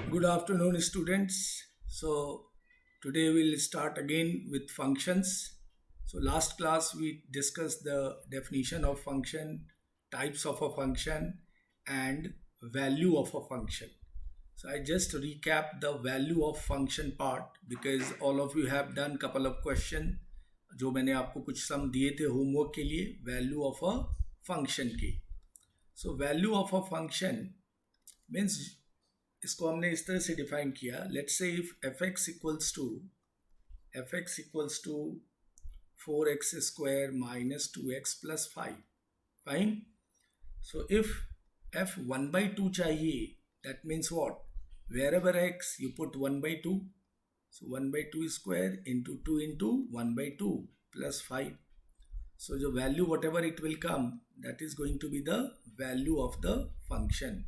Good afternoon, students. So, today we'll start again with functions. So, last class we discussed the definition of function, types of a function, and value of a function. So, I just recap the value of function part because all of you have done couple of question जो मैंने आपको कुछ सम दिए थे homework के लिए value of a function की. So value of a function means इसको हमने इस तरह से डिफाइन किया. Let's say if f x equals to 4x² minus 2x plus 5. Fine. So if f 1/2 चाहिए, that means what, wherever x you put 1/2. So 1/2 square into 2 into 1/2 plus 5. So the value whatever it will come, that is going to be the value of the function.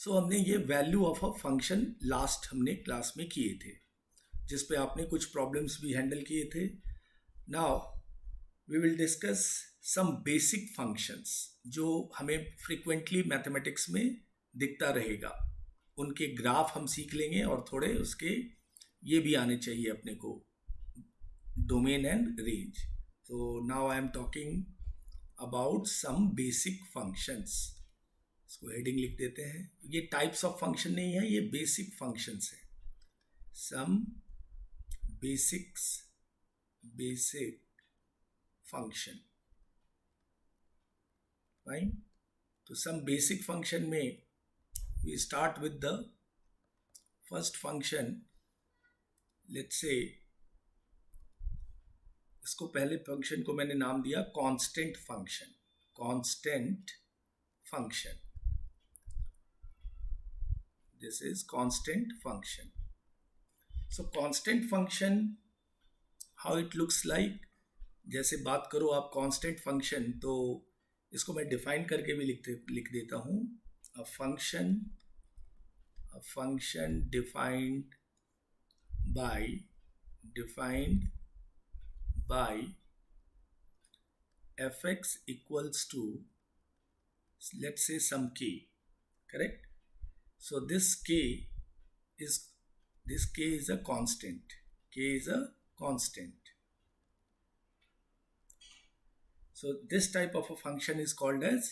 So हमने ये value of a function last हमने class में किए थे, जिस पे आपने कुछ प्रॉब्लम्स भी हैंडल किए थे. Now we will discuss some basic functions जो हमें फ्रिक्वेंटली मैथमेटिक्स में दिखता रहेगा. उनके ग्राफ हम सीख लेंगे और थोड़े उसके ये भी आने चाहिए अपने को, domain and range. So now I am talking about some basic functions. इसको हेडिंग लिख देते हैं. ये टाइप्स ऑफ फंक्शन नहीं है, ये बेसिक फंक्शंस है. Some basic function. फाइन. तो सम बेसिक फंक्शन में we start with the first function. Let's say इसको पहले फंक्शन को मैंने नाम दिया constant function. Constant function, this is constant function. So constant function, how it looks like. जैसे बात करो आप कांस्टेंट फंक्शन, तो इसको मैं डिफाइन करके भी लिख देता हूं. A function defined by fx equals to, let's say, some k, correct? So this k is a constant. So this type of a function is called as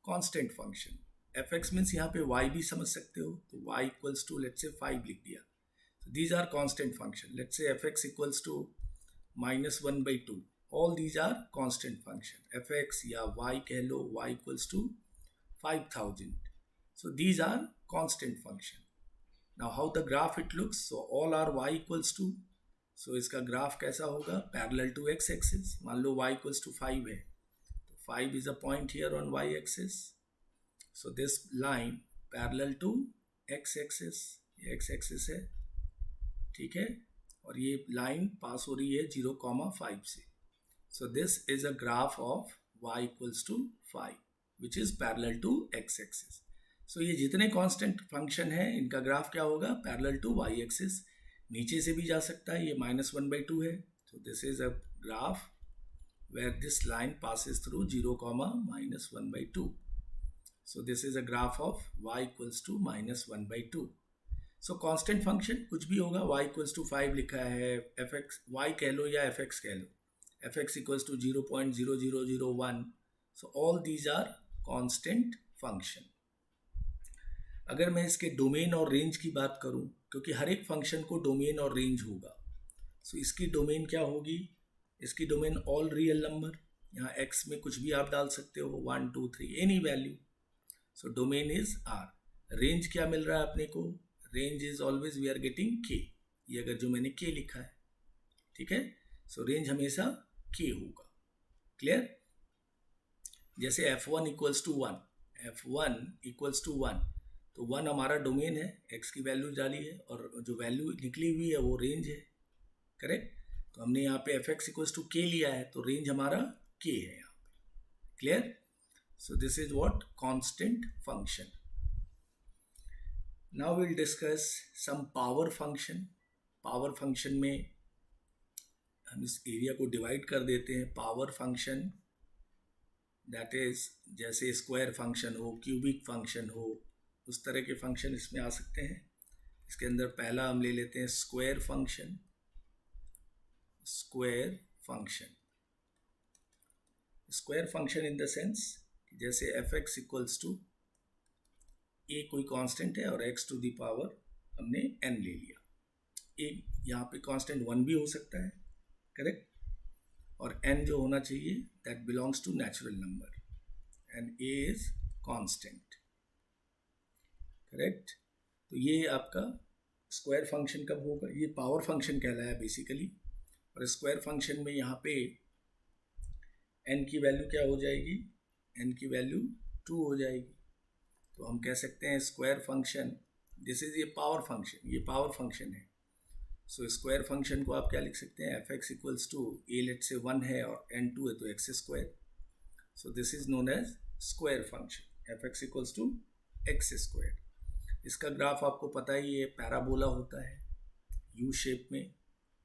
constant function. fx means यहाँ पे y भी समझ सकते हो, तो y equals to, let's say, 5 लिख दिया. So these are constant function. Let's say fx equals to -1/2. All these are constant function. fx या y कह लो, y equals to 5000. So these are constant function. Now how the graph it looks? So all are y equals to. So इसका graph कैसा होगा? Parallel to x axis. मान लो y equals to 5 है, तो 5 is a point here on y axis. So this line parallel to x axis, ये x axis है, ठीक है, और ये लाइन पास हो रही है 0,5 से. So this is a graph of y equals to 5 which is parallel to x axis. So ये जितने कांस्टेंट फंक्शन है इनका ग्राफ क्या होगा? Parallel to y axis. नीचे से भी जा सकता है, ये -1/2 है, तो this is a graph where this line passes through 0,-1/2. So this is a graph of y equals to -1/2. So constant function कुछ भी होगा. y इक्वल्स टू 5 लिखा है, एफ एक्स y कह लो या एफ एक्स कह लो, F x equals to 0.0001. So all these are constant function. अगर मैं इसके डोमेन और रेंज की बात करूं, क्योंकि हर एक फंक्शन को डोमेन और रेंज होगा, सो इसकी डोमेन क्या होगी? इसकी डोमेन ऑल रियल नंबर. यहाँ x में कुछ भी आप डाल सकते हो, 1 2 3 any value. So domain is r. Range क्या मिल रहा है अपने को? Range is always we are getting k. ये अगर जो मैंने k लिखा है, ठीक है, सो रेंज हमेशा k होगा. क्लियर? जैसे f1 इक्वल्स टू 1, तो 1 हमारा डोमेन है, x की वैल्यू डाली है और जो वैल्यू निकली हुई है वो रेंज है, करेक्ट. तो हमने यहाँ पे fx इक्वल्स टू k लिया है, तो रेंज हमारा k है यहाँ पे. Clear? So this is what constant function. Now we'll discuss some power function. Power function में हम इस एरिया को डिवाइड कर देते हैं. पावर फंक्शन दैट इज, जैसे स्क्वायर फंक्शन हो, क्यूबिक फंक्शन हो, उस तरह के फंक्शन इसमें आ सकते हैं। इसके अंदर पहला हम ले लेते हैं square function. Square function, square function in the sense जैसे एफ एक्स इक्वल्स टू ए कोई कांस्टेंट है और एक्स टू द पावर हमने एन ले लिया। ए यहाँ पे कांस्टेंट 1 भी हो सकता है, करेक्ट, और एन जो होना चाहिए that belongs to natural number and a is constant, correct. तो ये आपका स्क्वायर फंक्शन कब होगा, ये पावर फंक्शन कहलाया बेसिकली। और स्क्वायर फंक्शन में यहाँ पे एन की वैल्यू क्या हो जाएगी, एन की वैल्यू 2 हो जाएगी। तो हम कह सकते हैं स्क्वायर फंक्शन, दिस इज ये पावर फंक्शन, ये पावर फंक्शन है। सो स्क्वायर फंक्शन को आप क्या लिख सकते हैं, f x equals to a let say 1 है और एन 2 है तो x square. So this is known as square function, f x equals to x square. इसका ग्राफ आपको पता ही है पैराबोला होता है यू शेप में,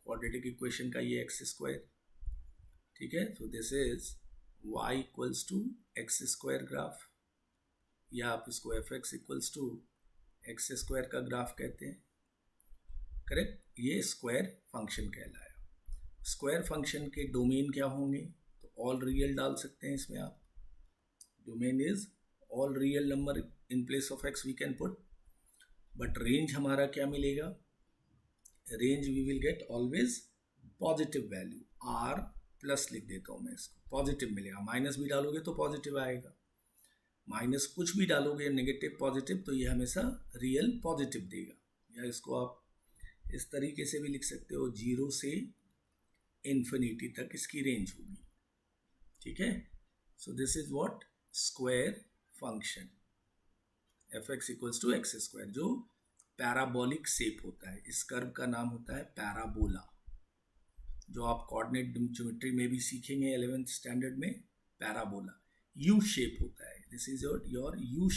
क्वाड्रेटिक इक्वेशन का ये एक्स स्क्वायर, ठीक है। So this is y equals to x square graph, या आप इसको f x equals to x square का ग्राफ कहते हैं, करेक्ट। ये स्क्वायर फंक्शन कहलाया। स्क्वायर फंक्शन के डोमेन क्या होंगे, तो ऑल रियल डाल सकते हैं इसमें आप। Domain is all real number in place of x we can put, but range हमारा क्या मिलेगा, range we will get always positive value, R plus लिख देता हूँ मैं इसको, पॉजिटिव मिलेगा। माइनस भी डालोगे तो पॉजिटिव आएगा, माइनस कुछ भी डालोगे नेगेटिव पॉजिटिव तो ये हमेशा रियल पॉजिटिव देगा। या इसको आप इस तरीके से भी लिख सकते हो, 0 से इन्फिनिटी तक इसकी रेंज होगी, ठीक है। So this is what square function, f x equals to x square, जो पैराबोलिक शेप होता है। इस कर्व का नाम होता है पैराबोला, जो आप कोऑर्डिनेट ज्योमेट्री में भी सीखेंगे 11th स्टैंडर्ड में। पैराबोला यू शेप होता है, this is your U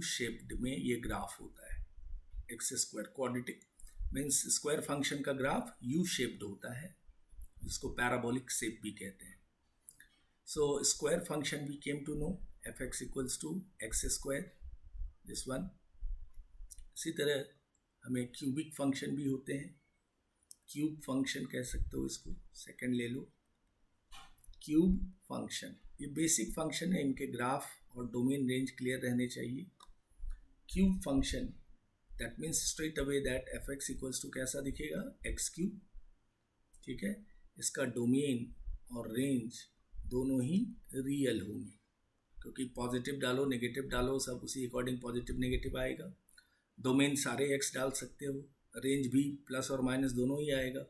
shaped में ये ग्राफ होता है। X square quadratic means square function का ग्राफ यू शेप्ड होता है, जिसको पैराबोलिक शेप भी कहते हैं। So square function we came to know, f x equals to x square, this one. इसी तरह हमें क्यूबिक फंक्शन भी होते हैं, क्यूब फंक्शन कह सकते हो इसको, सेकंड ले लो। क्यूब फंक्शन ये बेसिक फंक्शन है, इनके ग्राफ और डोमेन रेंज क्लियर रहने चाहिए। Cube function that means straight away that f x equals to कैसा दिखेगा, एक्स क्यूब, ठीक है। इसका डोमेन और रेंज दोनों ही रियल होंगे, क्योंकि पॉजिटिव डालो नेगेटिव डालो सब उसी अकॉर्डिंग पॉजिटिव नेगेटिव आएगा। डोमेन सारे एक्स डाल सकते हो, रेंज भी प्लस और माइनस दोनों ही आएगा।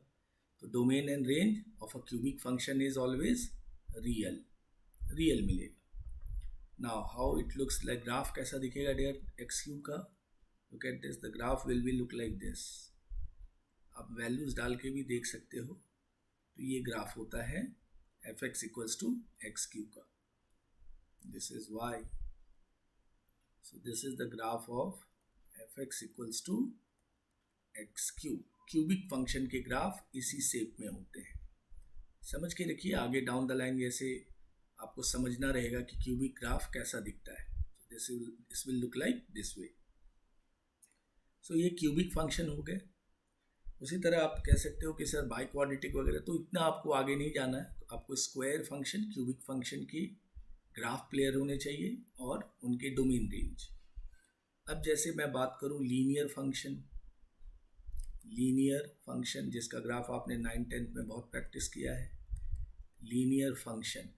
तो domain and range of a cubic function is always real, real मिलेगा। Now how it looks like, graph कैसा दिखेगा डियर एक्स क्यूब का, look at this, the graph will be look like this. आप values डाल के भी देख सकते हो। तो ये ग्राफ होता है F x equals to X cube का, this is Y. So this is the graph of F x equals to X cube. Cubic function के ग्राफ इसी शेप में होते हैं, समझ के रखिए। आगे डाउन द लाइन जैसे आपको समझना रहेगा कि क्यूबिक ग्राफ कैसा दिखता है, this will look like this way. So ये क्यूबिक फंक्शन हो गए। उसी तरह आप कह सकते हो कि सर बाई क्वाड्रेटिक वगैरह, तो इतना आपको आगे नहीं जाना है। तो आपको स्क्वायर फंक्शन क्यूबिक फंक्शन की ग्राफ क्लियर होने चाहिए और उनके डोमेन रेंज। अब जैसे मैं बात करूं लीनियर फंक्शन, लीनियर फंक्शन जिसका ग्राफ आपने 9th-10th में बहुत प्रैक्टिस किया है। लीनियर फंक्शन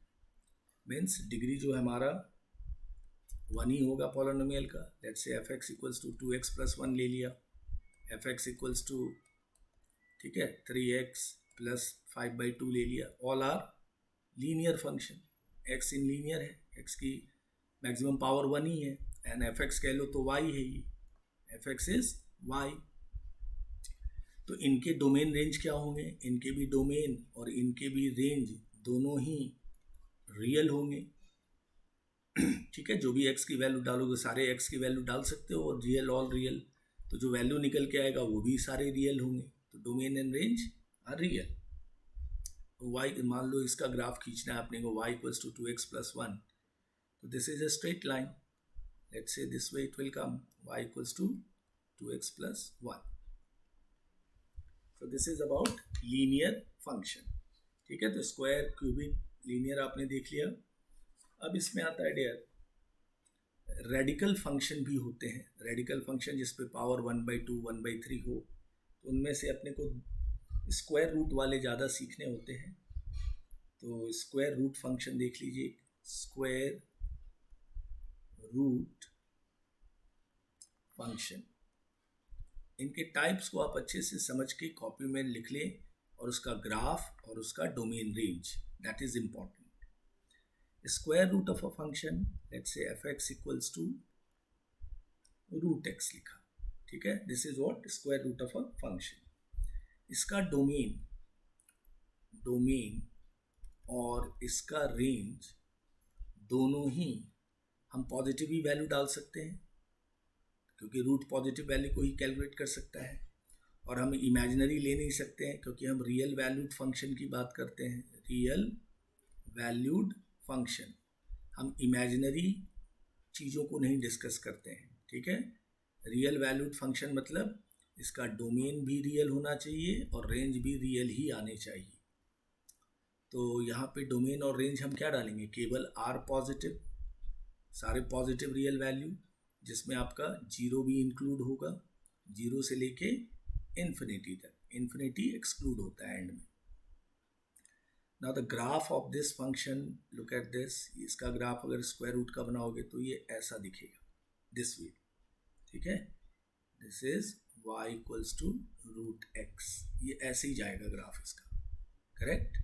मीन्स डिग्री जो हमारा 1 ही होगा पॉलिनोमियल का। Let's say f x equals to 2x plus 1 ले लिया, एफ एक्स इक्वल्स टू, ठीक है, 3x प्लस 5/2 ले लिया। All are linear function, x in linear है, एक्स की मैक्सिमम पावर 1 ही है, एंड एफ एक्स कह लो तो y है, ये एफ एक्स इज y। तो इनके डोमेन रेंज क्या होंगे, इनके भी डोमेन और इनके भी रेंज दोनों ही रियल होंगे, ठीक है। जो भी x की वैल्यू डालोगे सारे x की वैल्यू डाल सकते हो, और रियल ऑल रियल, तो जो वैल्यू निकल के आएगा वो भी सारे रियल होंगे। तो domain and range are real. y मान लो इसका ग्राफ खींचना है अपने को, y equals to 2x plus 1, तो this is a straight line. Let's say this way it will come, y equals to 2x plus 1. So this is about linear function. ठीक है, तो स्क्वायर, क्यूबिक, लीनियर आपने देख लिया. अब इसमें आता है डियर रेडिकल फंक्शन भी होते हैं. रेडिकल फंक्शन जिस पे पावर 1/2 1/3 हो, तो उनमें से अपने को स्क्वायर रूट वाले ज़्यादा सीखने होते हैं. तो स्क्वायर रूट फंक्शन देख लीजिए. स्क्वायर रूट फंक्शन, इनके टाइप्स को आप अच्छे से समझ के कॉपी में लिख लें, और उसका ग्राफ और उसका domain range, that is important. Square root of a function, let's say f(x) equals to root x लिखा. ठीक है, this is what square root of a function. इसका डोमेन और इसका रेंज दोनों ही हम पॉजिटिव ही वैल्यू डाल सकते हैं, क्योंकि रूट पॉजिटिव वैल्यू को ही कैलकुलेट कर सकता है. और हम इमेजिनरी ले नहीं सकते हैं, क्योंकि हम रियल वैल्यूड फंक्शन की बात करते हैं. रियल वैल्यूड फंक्शन, हम इमेजिनरी चीज़ों को नहीं डिस्कस करते हैं. ठीक है, रियल वैल्यूड फंक्शन मतलब इसका डोमेन भी रियल होना चाहिए और रेंज भी रियल ही आने चाहिए. तो यहाँ पे डोमेन और रेंज हम क्या डालेंगे, केवल आर पॉजिटिव, सारे पॉजिटिव रियल वैल्यू, जिसमें आपका जीरो भी इंक्लूड होगा. जीरो से लेके इन्फिनिटी तक, इन्फिनिटी एक्सक्लूड होता है एंड में. Now the graph of this function, look at this. इसका ग्राफ अगर स्क्वायर रूट का बनाओगे तो ये ऐसा दिखेगा, दिस वे. ठीक है, this is y equals to root x. ये ऐसे ही जाएगा ग्राफ इसका. करेक्ट,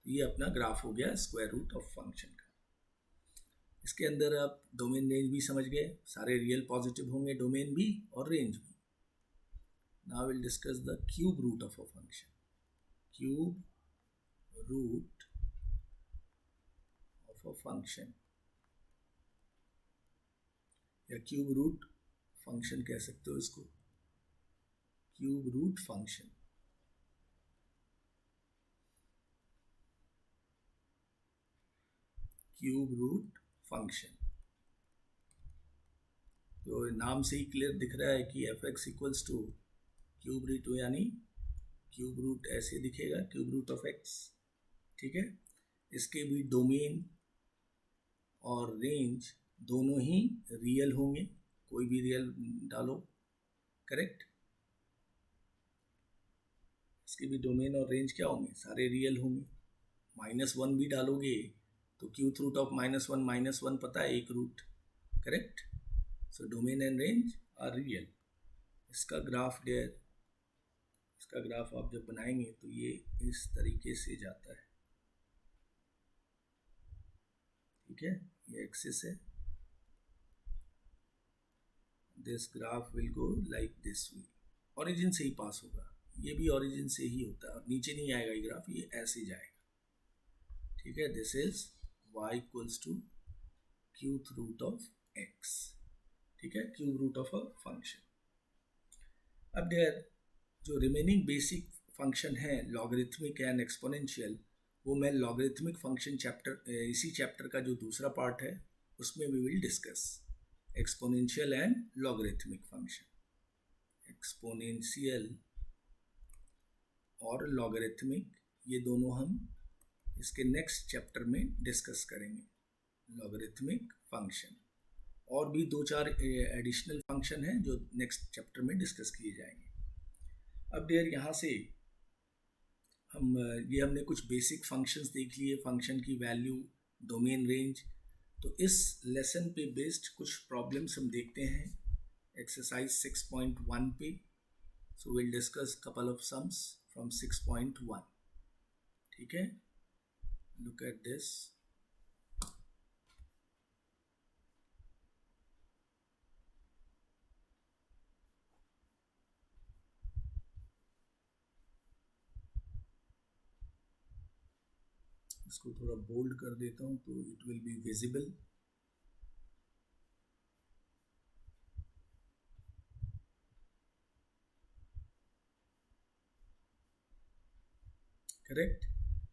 ये अपना ग्राफ हो गया स्क्वायर रूट ऑफ फंक्शन का. इसके अंदर आप डोमेन रेंज भी समझ गए, सारे रियल पॉजिटिव होंगे, डोमेन भी और रेंज भी. Now will discuss the cube root of a function. Cube root of a function, या क्यूब रूट फंक्शन कह सकते हो इसको. Cube root function, cube root function. तो नाम से ही क्लियर दिख रहा है कि f(x) equals to cube root, यानी क्यूब रूट ऐसे दिखेगा, क्यूब रूट ऑफ x. ठीक है, इसके भी डोमेन और रेंज दोनों ही रियल होंगे, कोई भी रियल डालो. करेक्ट, इसके भी डोमेन और रेंज क्या होंगे, सारे रियल होंगे. -1 भी डालोगे तो क्यूब रूट ऑफ -1 -1 पता है, एक root. Correct, so domain and range are real. इसका ग्राफ डेयर, इसका ग्राफ आप जब बनाएंगे तो ये इस तरीके से जाता है. ठीक है, ये एक्सिस है. This graph will go like this way, origin से ही पास होगा. ये भी ओरिजिन से ही होता है, और नीचे नहीं आएगा ये ग्राफ, ये ऐसे जाएगा. ठीक है, this is y equals to cube root of x. ठीक है, cube root of a function. अब देयर जो रिमेनिंग बेसिक फंक्शन है, लॉगरिथमिक एंड एक्सपोनेंशियल, वो मैं लॉगरिथमिक फंक्शन चैप्टर, इसी चैप्टर का जो दूसरा पार्ट है उसमें we will discuss exponential and logarithmic function. Exponential और लॉगरिथमिक, ये दोनों हम इसके नेक्स्ट चैप्टर में डिस्कस करेंगे. लॉगरिथमिक फंक्शन और भी 2-4 एडिशनल फंक्शन हैं जो नेक्स्ट चैप्टर में डिस्कस किए जाएंगे. अब डियर यहाँ से हमने कुछ बेसिक फंक्शंस देख लिए, फंक्शन की वैल्यू, डोमेन, रेंज. तो इस लेसन पे बेस्ड कुछ प्रॉब्लम्स हम देखते हैं एक्सरसाइज 6.1 पे. So will discuss couple of sums from 6.1. ठीक है, लुक एट दिस. इसको थोड़ा बोल्ड कर देता हूँ तो it will be visible. Correct.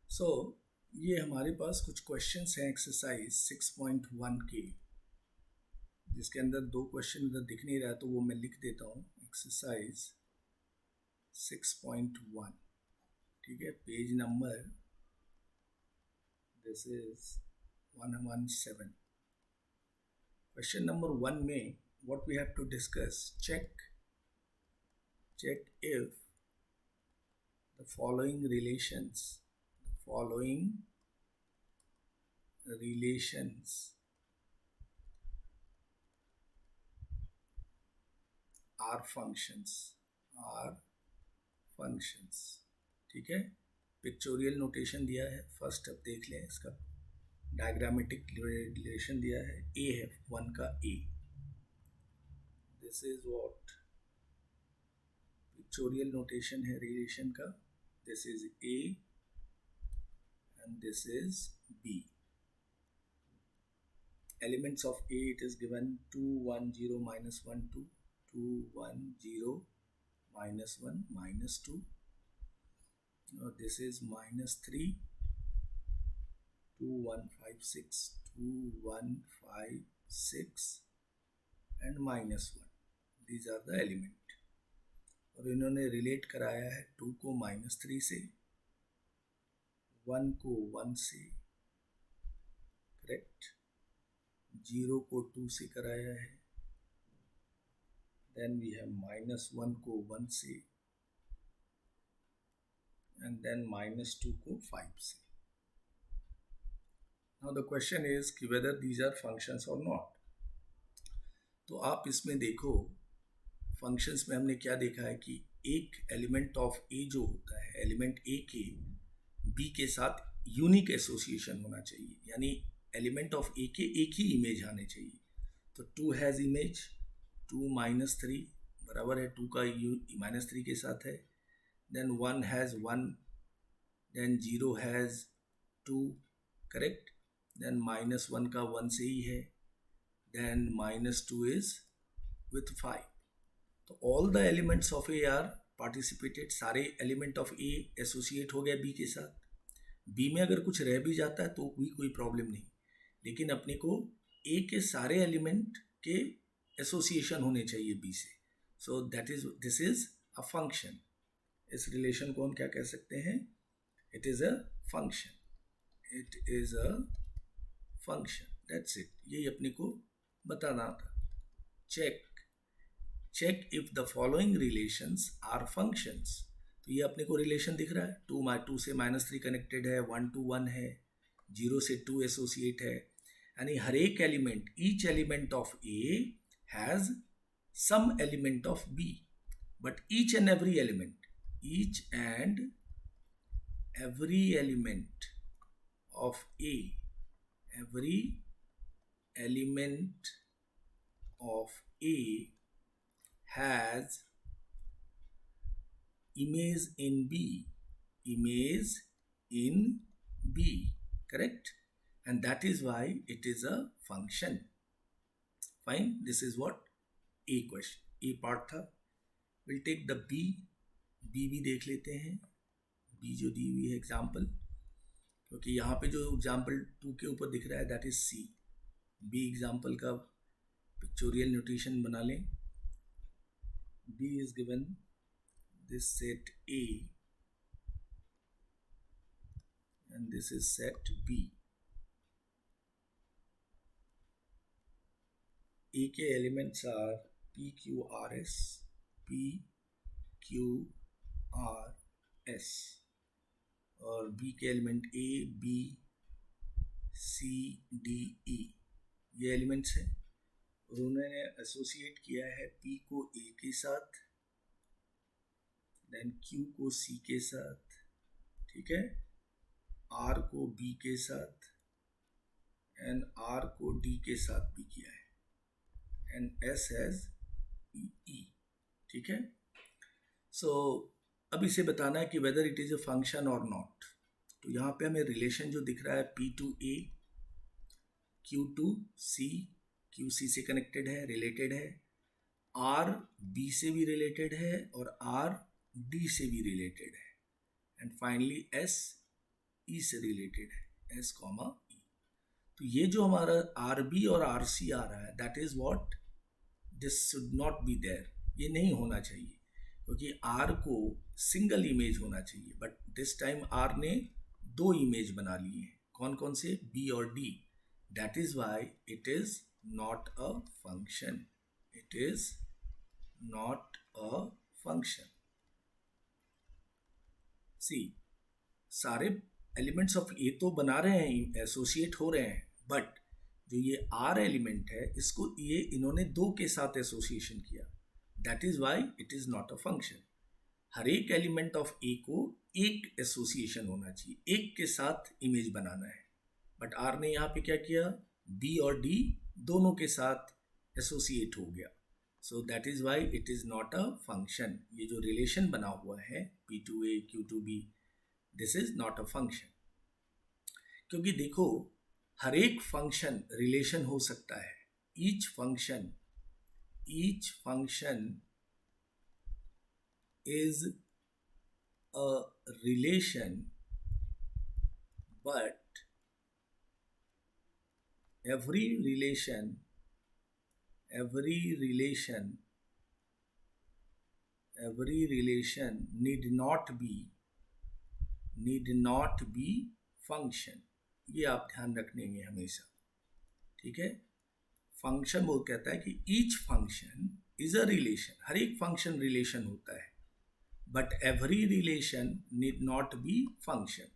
So ये हमारे पास कुछ क्वेश्चंस हैं एक्सरसाइज 6.1 के. जिसके अंदर दो क्वेश्चन इधर दिख नहीं रहा तो वो मैं लिख देता हूँ, एक्सरसाइज 6.1, ठीक है, page number this is 117. Question number 1 में what we have to discuss, check if the following relations are functions, ठीक है. पिक्चोरियल नोटेशन दिया है फर्स्ट, अब देख लें इसका डायग्रामेटिक रिलेशन दिया है. ए है 1 का A, this is what pictorial notation है रिलेशन का. This is A and this is B. Elements of A, it is given 2 1 0 -1 2, 2 1 0 -1 -2. Now this is -3, 2 1 5 6, 2 1 5 6 and -1. These are the element. और इन्होंने रिलेट कराया है 2 को -3 से, 1 को 1 से, करेक्ट, 0 को 2 से कराया है, देन वी हैव -1 को 1 से, एंड देन -2 को 5 से. नाउ द क्वेश्चन इज कि वेदर दीज आर फंक्शंस और नॉट. तो आप इसमें देखो, फंक्शंस में हमने क्या देखा है कि एक एलिमेंट ऑफ ए जो होता है, एलिमेंट ए के बी के साथ यूनिक एसोसिएशन होना चाहिए, यानी एलिमेंट ऑफ ए के एक ही इमेज आने चाहिए. तो 2 हैज़ इमेज 2 -3 बराबर है 2 का -3 के साथ है. Then 1 has 1, then 0 has 2, correct. Then -1 का 1 से ही है, देन -2 इज विथ 5. तो all the elements of A R participated, सारे एलिमेंट ऑफ ए एसोसिएट हो गया बी के साथ. बी में अगर कुछ रह भी जाता है तो भी कोई प्रॉब्लम नहीं, लेकिन अपने को ए के सारे एलिमेंट के एसोसिएशन होने चाहिए बी से. So this is a function. इस रिलेशन को हम क्या कह सकते हैं? It is a function. That's it. यही अपने को बताना था. Check if the following relations are functions. तो ये अपने को रिलेशन दिख रहा है, 2 से -3 कनेक्टेड है, 1 to 1 है, 0 से 2 एसोसिएट है, यानी हर एक element, each element of A has some element of B, but each and every element of A, every element of A has image in B, correct? And that is why it is a function. Fine, this is what A question, A part था. We'll take the B भी देख लेते हैं. B जो दी हुई है example, क्योंकि यहाँ पे जो एग्जाम्पल 2 के ऊपर दिख रहा है that is C. B example का पिक्चोरियल नोटेशन बना लें. B is given this set A and this is set B. A के elements are P, Q, R, S, P, Q, R, S, और B के element A, B, C, D, E, ये elements हैं. और उन्होंने associate किया है P को A के साथ, देन Q को C के साथ, ठीक है, R को B के साथ, एंड R को D के साथ भी किया है, एंड S हैज E, ठीक है. सो अब इसे बताना है कि whether it is a function और नॉट. तो यहाँ पे हमें रिलेशन जो दिख रहा है P to A, Q to C, Q C से कनेक्टेड है, रिलेटेड है, R B से भी रिलेटेड है, और R D से भी रिलेटेड है, एंड फाइनली S E से रिलेटेड है, S, E. तो ये जो हमारा आर बी और आर सी आ रहा है, that is what this should not be there, ये नहीं होना चाहिए, क्योंकि आर को सिंगल इमेज होना चाहिए, बट दिस टाइम आर ने दो इमेज बना लिए हैं, कौन कौन से, बी और D, that is why it is not a function, it is not a function. C, सारे एलिमेंट्स ऑफ ए तो बना रहे हैं, एसोसिएट हो रहे हैं, बट जो ये आर एलिमेंट है इसको ये इन्होंने दो के साथ एसोसिएशन किया, that is why it is not a function. हर एक एलिमेंट ऑफ ए को एक एसोसिएशन होना चाहिए, एक के साथ इमेज बनाना है, बट आर ने यहाँ पे क्या किया, बी और डी दोनों के साथ एसोसिएट हो गया, so that is why it is not a function. ये जो रिलेशन बना हुआ है P to A Q to B, this is not a function. क्योंकि देखो हर एक फंक्शन रिलेशन हो सकता है, each function is a relation, but every relation need not be function, ये आप ध्यान रखने हैं हमेशा, ठीक है। फंक्शन वो कहता है कि each function is a relation, हर एक फंक्शन रिलेशन होता है, but every relation need not be function.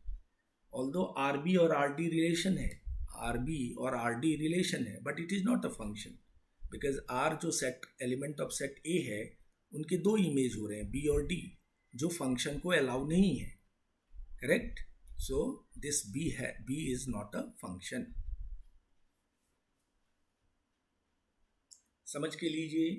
Although R B और आर डी रिलेशन है, आर बी और आर डी रिलेशन है, but it is not a function, because R जो set element of set A है उनके दो image हो रहे हैं बी और डी, जो फंक्शन को अलाउ नहीं है, correct. So this B is not a function, समझ के लीजिए।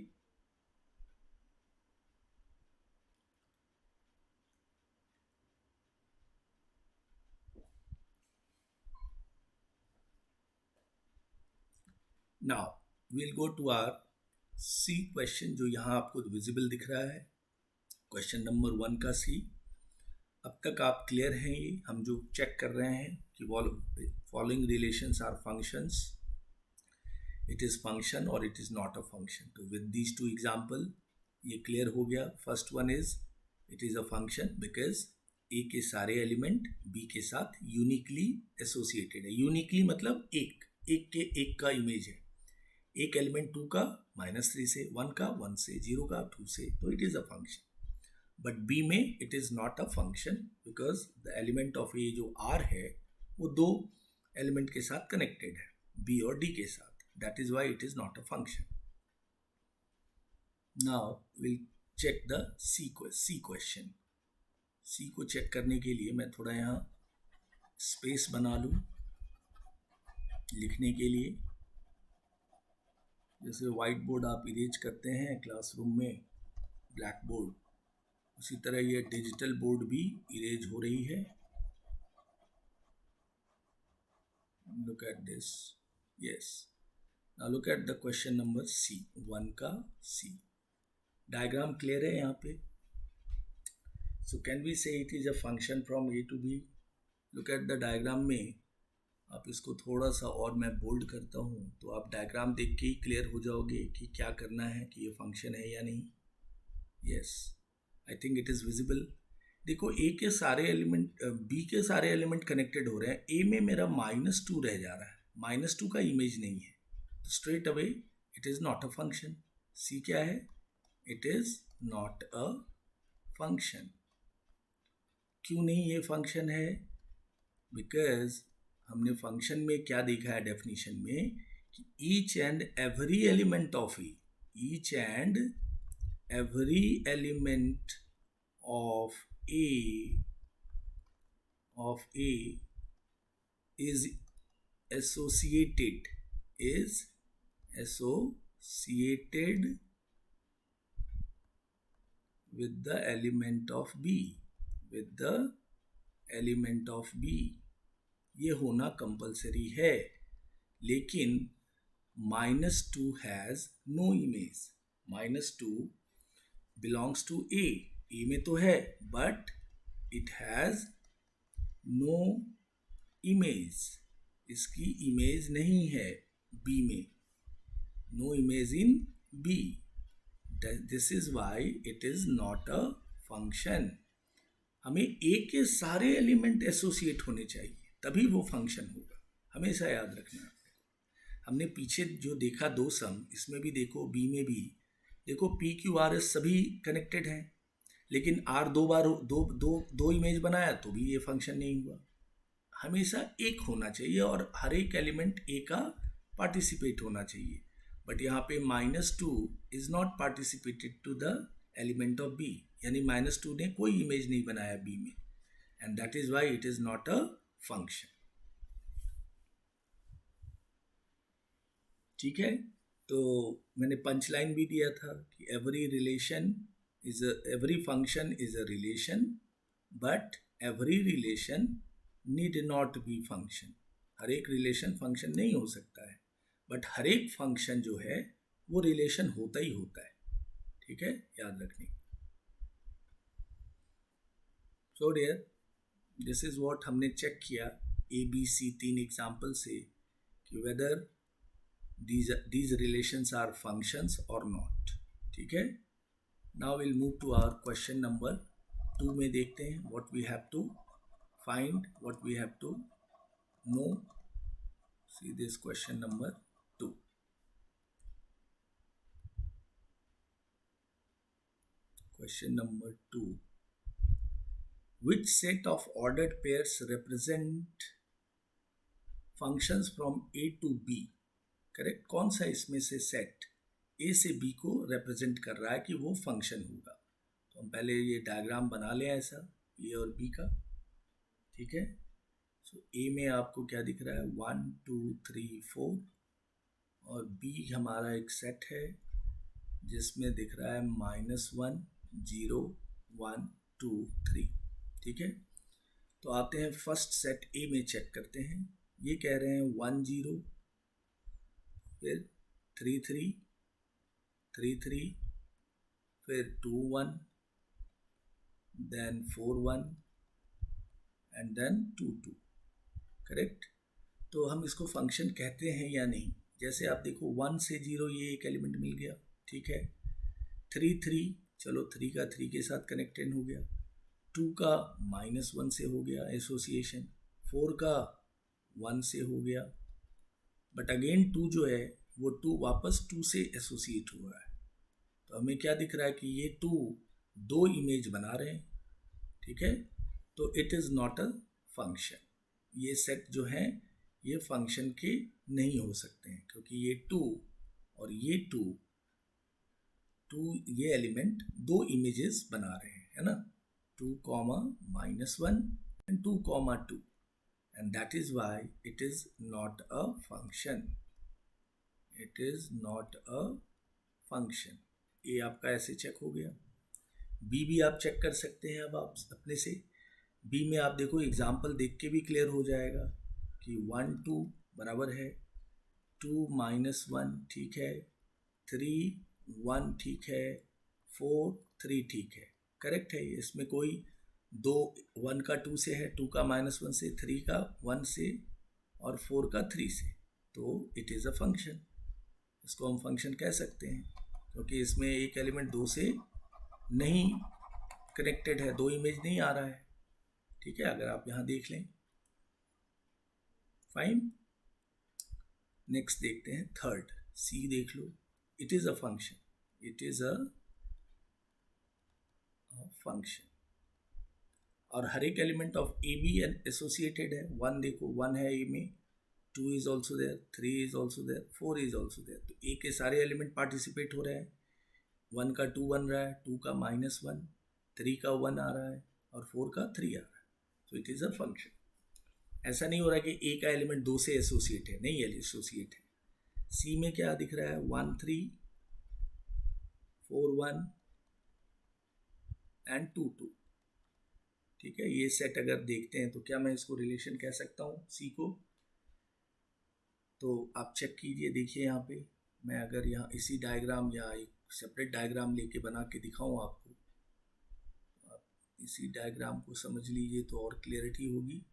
Now will go to our C question, जो यहाँ आपको विजिबल दिख रहा है, क्वेश्चन नंबर 1 का सी। अब तक आप क्लियर हैं, ये हम जो चेक कर रहे हैं कि following relations are functions, it is function और it is not a function. तो विद दीज टू एग्जाम्पल ये क्लियर हो गया। First one is it is a function because A के सारे एलिमेंट बी के साथ यूनिकली एसोसिएटेड है, यूनिकली मतलब एक के एक का इमेज है, एक एलिमेंट 2 का -3 से, 1 का 1 से, 0 का 2 से, तो it is a function. But B में it is not a function because the element of A जो आर है वो दो एलिमेंट के साथ कनेक्टेड है, बी और डी के साथ, that is why it is not a function. Now will check the C question. C को चेक करने के लिए मैं थोड़ा यहाँ स्पेस बना लूँ लिखने के लिए, जैसे वाइट बोर्ड आप इरेज करते हैं क्लासरूम में, ब्लैक बोर्ड, उसी तरह ये डिजिटल बोर्ड भी इरेज हो रही है। Look at this, yes. Now look at the question number C, 1 का सी। डायग्राम क्लियर है यहाँ पे? So can we say it is a function from A to B? Look at the diagram में, आप इसको थोड़ा सा और मैं बोल्ड करता हूँ तो आप डायग्राम देख के ही क्लियर हो जाओगे कि क्या करना है, कि ये फंक्शन है या नहीं। Yes, I think it is visible. देखो ए के सारे एलिमेंट, बी के सारे एलिमेंट कनेक्टेड हो रहे हैं, ए में मेरा -2 रह जा रहा है, -2 का इमेज नहीं है, तो straight away it is not a function. C क्या है? It is not a function. क्यों नहीं ये फंक्शन है? बिकॉज हमने फंक्शन में क्या देखा है डेफिनेशन में कि each and every element of A, each and every element of A is associated with the element of B, ये होना कंपलसरी है। लेकिन -2 has no image, -2 belongs to A, में तो है but it has no image, इसकी image नहीं है बी में, no image in B, this is why it is not a function. हमें ए के सारे एलिमेंट एसोसिएट होने चाहिए तभी वो फंक्शन होगा, हमेशा याद रखना है। हमने पीछे जो देखा दो सम, इसमें भी देखो बी में भी देखो, पी क्यू आर एस सभी कनेक्टेड हैं, लेकिन आर दो बार दो दो दो इमेज बनाया तो भी ये फंक्शन नहीं हुआ। हमेशा एक होना चाहिए और हर एक एलिमेंट ए का पार्टिसिपेट होना चाहिए, बट यहाँ पे -2 is not participated to the element of B, यानी -2 ने कोई इमेज नहीं बनाया बी में, and that is why it is not a function. ठीक है, तो मैंने पंच लाइन भी दिया था कि every function is a relation, but every relation need not be function. हर एक रिलेशन फंक्शन नहीं हो सकता है, बट हर एक फंक्शन जो है वो रिलेशन होता ही होता है। ठीक है, याद रखनी। So dear, this is what हमने चेक किया ABC 3 एग्जाम्पल से कि whether these relations are functions or not। ठीक है, now we'll move to our question number 2 में देखते हैं what we have to find, what we have to know। see this question number 2। question number 2, which set of ordered pairs represent functions from A to B। Correct, कौन सा इसमें से set ए से B को represent कर रहा है कि वो फंक्शन होगा। तो हम पहले ये डायग्राम बना लें ऐसा, ए और बी का। ठीक है, सो ए में आपको क्या दिख रहा है 1 2 3 4, और बी हमारा एक सेट है जिसमें दिख रहा है -1 0 1 2 3। ठीक है, तो आते हैं फर्स्ट सेट ए में, चेक करते हैं। ये कह रहे हैं 1 0, फिर 3 3 3 3, फिर 2 1, देन 4 1 एंड देन 2 2। करेक्ट, तो हम इसको फंक्शन कहते हैं या नहीं। जैसे आप देखो 1 से 0 ये एक एलिमेंट मिल गया, ठीक है। 3 3, चलो 3 का 3 के साथ कनेक्टेड हो गया। 2 का -1 से हो गया एसोसिएशन। 4 का 1 से हो गया, बट अगेन 2 जो है वो 2 वापस 2 से एसोसिएट हुआ है। तो हमें क्या दिख रहा है कि ये 2 दो इमेज बना रहे हैं। ठीक है, तो it is not a function. ये सेट जो हैं ये फंक्शन के नहीं हो सकते हैं, क्योंकि ये 2 और ये 2 ये एलिमेंट दो इमेजेस बना रहे हैं, है ना। 2, -1 and 2, 2, and that is why it is not a function। it is not a function। ये आपका ऐसे चेक हो गया। बी भी आप चेक कर सकते हैं अब आप अपने से। बी में आप देखो एग्जाम्पल देख के भी क्लियर हो जाएगा कि 1 2 बराबर है, 2 -1 ठीक है, 3 1 ठीक है, 4 3 ठीक है। करेक्ट है, इसमें कोई 2 1 का 2 से है, 2 का -1 से, 3 का 1 से और 4 का 3 से, तो इट इज़ अ फंक्शन। इसको हम फंक्शन कह सकते हैं क्योंकि इसमें एक एलिमेंट 2 से नहीं कनेक्टेड है, 2 इमेज नहीं आ रहा है। ठीक है, अगर आप यहाँ देख लें। फाइन, नेक्स्ट देखते हैं थर्ड, सी देख लो। It is a function, it is a function, और हर एक element of A B associated है। 1 देखो 1 है ए में, 2 is also there, 3 is also there, 4 is also there. तो ए के सारे एलिमेंट पार्टिसिपेट हो रहे हैं। 1 का 2 बन रहा है, 2 का -1, 3 का 1 आ रहा है और 4 का 3 आ रहा है। तो इट इज़ अ फंक्शन। ऐसा नहीं हो रहा है कि ए का एलिमेंट 2 से एसोसिएट है, नहीं एसोसिएट है। सी में क्या दिख रहा है 1 3 4 1 एंड 2 2। ठीक है, ये सेट अगर देखते हैं तो क्या मैं इसको रिलेशन कह सकता हूँ सी को। तो आप चेक कीजिए, देखिए यहाँ पे मैं अगर यहाँ इसी डायग्राम या एक सेपरेट डायग्राम लेके बना के दिखाऊँ आपको, आप इसी डायग्राम को समझ लीजिए तो और क्लियरिटी होगी।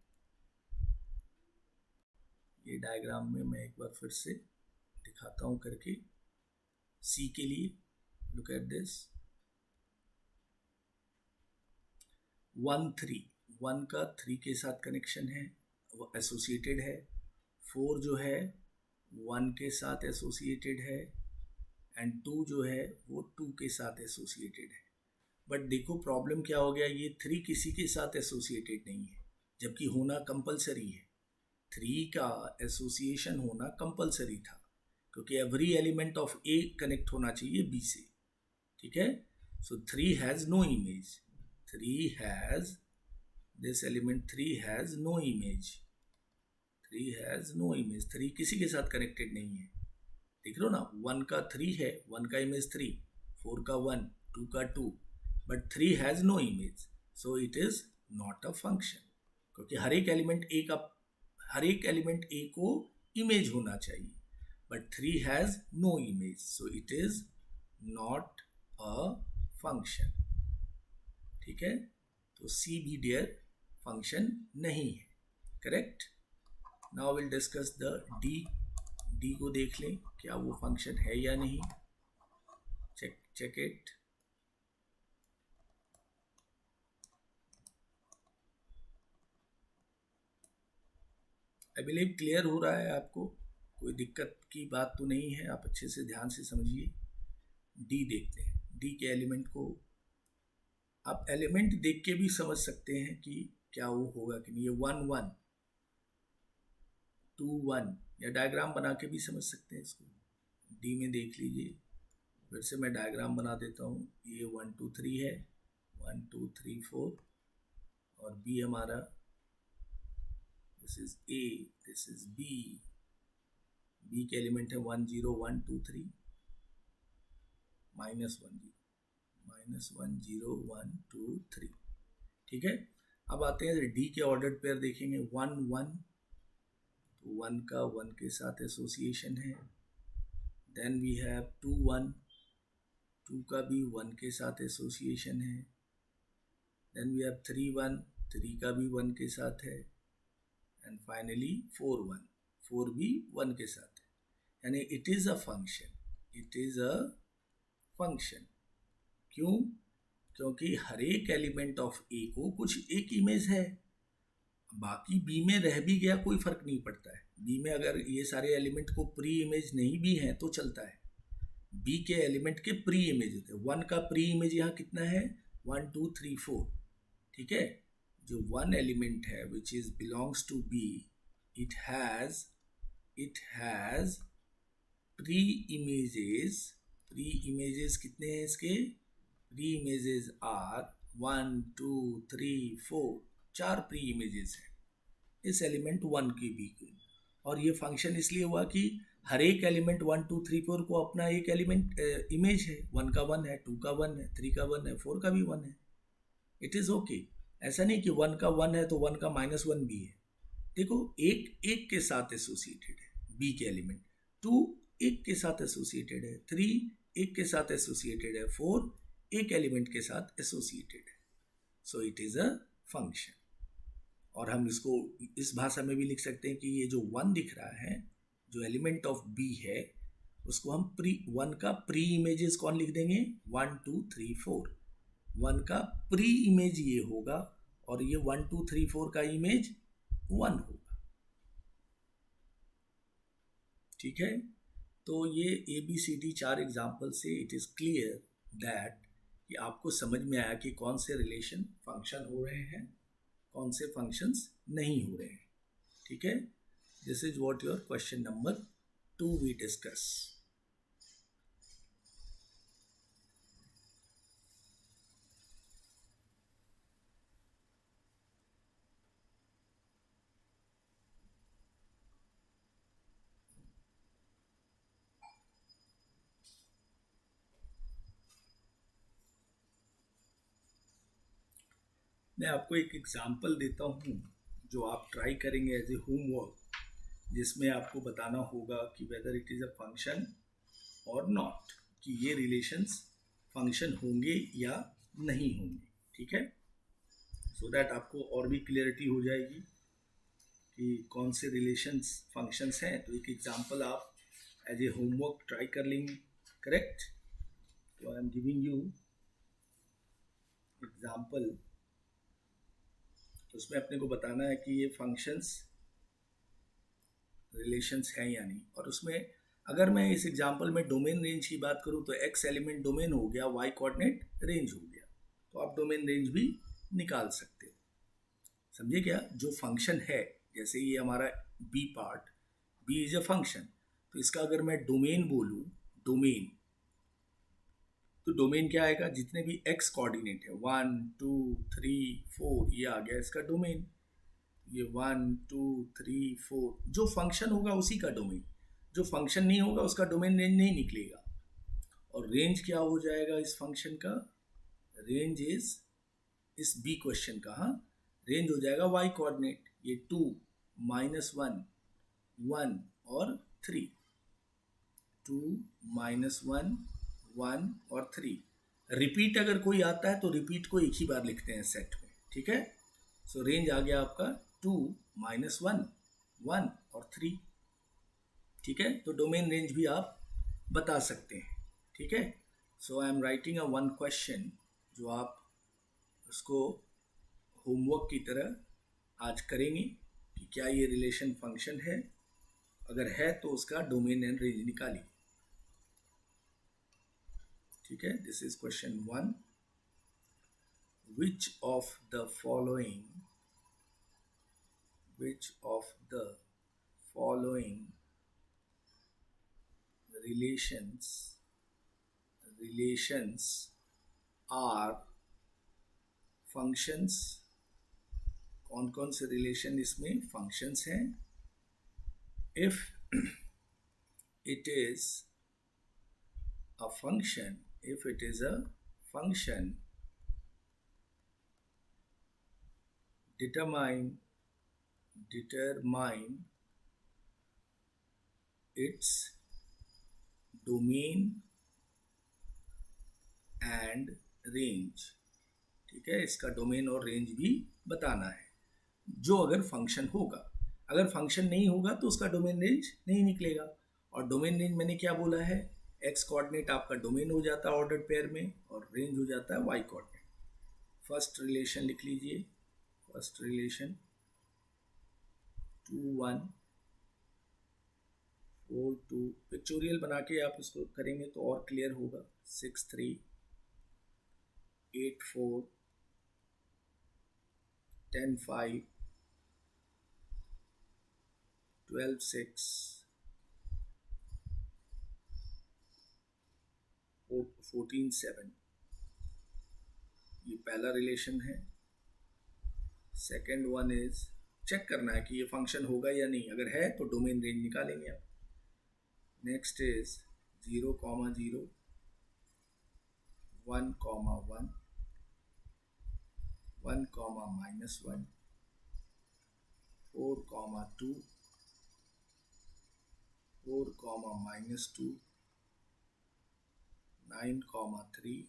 ये डायग्राम में मैं एक बार फिर से दिखाता हूँ करके सी के लिए। लुक एट दिस 1 3, 1 का 3 के साथ कनेक्शन है, वो एसोसिएटेड है। 4 जो है 1 के साथ एसोसिएटेड है, एंड 2 जो है वो 2 के साथ एसोसिएटेड है। बट देखो प्रॉब्लम क्या हो गया, ये 3 किसी के साथ एसोसिएटेड नहीं है, जबकि होना कंपलसरी है। 3 का एसोसिएशन होना कंपलसरी था, क्योंकि every element of A connect होना चाहिए बी से, ठीक है। So 3 has no image, 3 has this element 3 has no image, 3 has no image, 3 किसी के साथ कनेक्टेड नहीं है। देख लो ना, 1 का 3 है, 1 का इमेज 3, 4 का 1, 2 का 2, but 3 has no image, so it is not a function. क्योंकि हर एक एलिमेंट ए को इमेज होना चाहिए, but 3 has no image, so it is not a function, ठीक है। तो सी भी डियर फंक्शन नहीं है, correct. Now will discuss the D को देख लें क्या वो फंक्शन है या नहीं। Check it. I believe clear हो रहा है आपको, कोई दिक्कत की बात तो नहीं है, आप अच्छे से ध्यान से समझिए। डी देखते हैं, डी के एलिमेंट को आप एलिमेंट देख के भी समझ सकते हैं कि क्या वो होगा कि नहीं। ये 1 1 2 1, या डायग्राम बना के भी समझ सकते हैं इसको। डी में देख लीजिए, फिर से मैं डायग्राम बना देता हूँ। ये 1 2 3 है, 1 2 3 4, और बी हमारा this is A, this is B. B के एलिमेंट है 1 0 1 2 3, -1 0, -1 0 1 2 3, ठीक है। अब आते हैं डी के ऑर्डर्ड पेयर देखेंगे। 1 1, तो 1 का 1 के साथ एसोसिएशन है। देन वी हैव 2 1, 2 का भी 1 के साथ एसोसिएशन है। देन वी हैव 3 1, 3 का भी 1 के साथ है। एंड फाइनली 4 1, 4 भी 1 के साथ है। यानी it is a function, it is a function. क्यों? क्योंकि हर एक एलिमेंट ऑफ ए को कुछ एक इमेज है, बाकी बी में रह भी गया कोई फर्क नहीं पड़ता है। बी में अगर ये सारे एलिमेंट को प्री इमेज नहीं भी हैं तो चलता है। बी के एलिमेंट के प्री इमेज होते हैं। 1 का प्री इमेज यहाँ कितना है, 1 2 3 4, ठीक है। जो 1 एलिमेंट है which is belongs to B, it has preimages. Preimages कितने हैं इसके? Preimages are 1 2 3 4, 4 preimages हैं इस एलिमेंट 1 की बी की। और ये फंक्शन इसलिए हुआ कि हर एक एलिमेंट 1 2 3 4 को अपना एक एलिमेंट इमेज है। 1 का 1 है, 2 का 1 है, 3 का 1 है, 4 का भी 1 है। It is okay. ऐसा नहीं कि 1 का 1 है तो 1 का -1 भी है। देखो एक के साथ एसोसिएटेड है बी के एलिमेंट, 2 एक के साथ एसोसिएटेड है, 3 एक के साथ एसोसिएटेड है, 4 एक एलिमेंट के साथ एसोसिएटेड है। सो इट इज अ फंक्शन। और हम इसको इस भाषा में भी लिख सकते हैं कि ये जो 1 दिख रहा है, जो एलिमेंट ऑफ बी है, उसको हम 1 का प्री इमेजेस कौन लिख देंगे, 1 2 3 4। 1 का प्री इमेज ये होगा और ये 1 2 3 4 का इमेज 1 होगा, ठीक है। तो ये ABCD 4 एग्जाम्पल से इट इज क्लियर दैट कि आपको समझ में आया कि कौन से रिलेशन फंक्शन हो रहे हैं, कौन से फंक्शंस नहीं हो रहे हैं, ठीक है। This is what your question number 2 we discuss. मैं आपको एक एग्जाम्पल देता हूँ जो आप ट्राई करेंगे एज ए होमवर्क, जिसमें आपको बताना होगा कि whether it is a function और नॉट, कि ये रिलेशंस फंक्शन होंगे या नहीं होंगे, ठीक है। सो दैट आपको और भी क्लियरिटी हो जाएगी। कि कौन से रिलेशंस फंक्शंस हैं, तो एक एग्जांपल आप एज ए होमवर्क ट्राई कर लेंगे. करेक्ट. तो I am giving you example. तो उसमें अपने को बताना है कि ये फंक्शंस रिलेशंस हैं या नहीं. और उसमें अगर मैं इस एग्जांपल में डोमेन रेंज की बात करूं तो एक्स एलिमेंट डोमेन हो गया, वाई कोऑर्डिनेट रेंज हो गया. तो आप डोमेन रेंज भी निकाल सकते हो. समझे क्या? जो फंक्शन है, जैसे ये हमारा B part, B is a function, तो इसका अगर मैं डोमेन बोलूं, डोमेन, तो डोमेन क्या आएगा? जितने भी एक्स कोऑर्डिनेट है 1 2 3 4, ये आ गया इसका डोमेन. ये 1 2 3 4 जो फंक्शन होगा उसी का डोमेन. जो फंक्शन नहीं होगा उसका डोमेन रेंज नहीं निकलेगा. और रेंज क्या हो जाएगा इस फंक्शन का? रेंज इज, इस बी क्वेश्चन का, हाँ, रेंज हो जाएगा वाई कोऑर्डिनेट. ये 2 -1 1 और 3, 2 -1 1 और 3. रिपीट अगर कोई आता है तो रिपीट को एक ही बार लिखते हैं सेट में. ठीक है. सो रेंज आ गया आपका 2 -1 1 और 3. ठीक है. तो डोमेन रेंज भी आप बता सकते हैं. ठीक है. So I am writing a one question जो आप उसको होमवर्क की तरह आज करेंगे कि क्या ये रिलेशन फंक्शन है. अगर है तो उसका डोमेन एंड रेंज निकालिए. ठीक है. This is question 1. which of the following relations are functions? कौन कौन से रिलेशन इसमें फंक्शंस हैं? if it is a function, determine its domain and range. ठीक है. इसका डोमेन और रेंज भी बताना है, जो अगर फंक्शन होगा. अगर फंक्शन नहीं होगा तो उसका डोमेन रेंज नहीं निकलेगा. और डोमेन रेंज मैंने क्या बोला है? एक्स कोऑर्डिनेट आपका डोमेन हो जाता है ऑर्डर्ड पेयर में, और रेंज हो जाता है वाई कोऑर्डिनेट. फर्स्ट रिलेशन लिख लीजिए. First relation 2 1 4 2. पिक्चोरियल बना के आप इसको करेंगे तो और क्लियर होगा. 6 3 8 4 10 5 12 6 14 7. ये पहला रिलेशन है. सेकेंड वन इज, चेक करना है कि ये फंक्शन होगा या नहीं. अगर है तो डोमेन रेंज निकालेंगे आप. Next is 0 0 1 1 1 -1 4 2 4 -2 9 3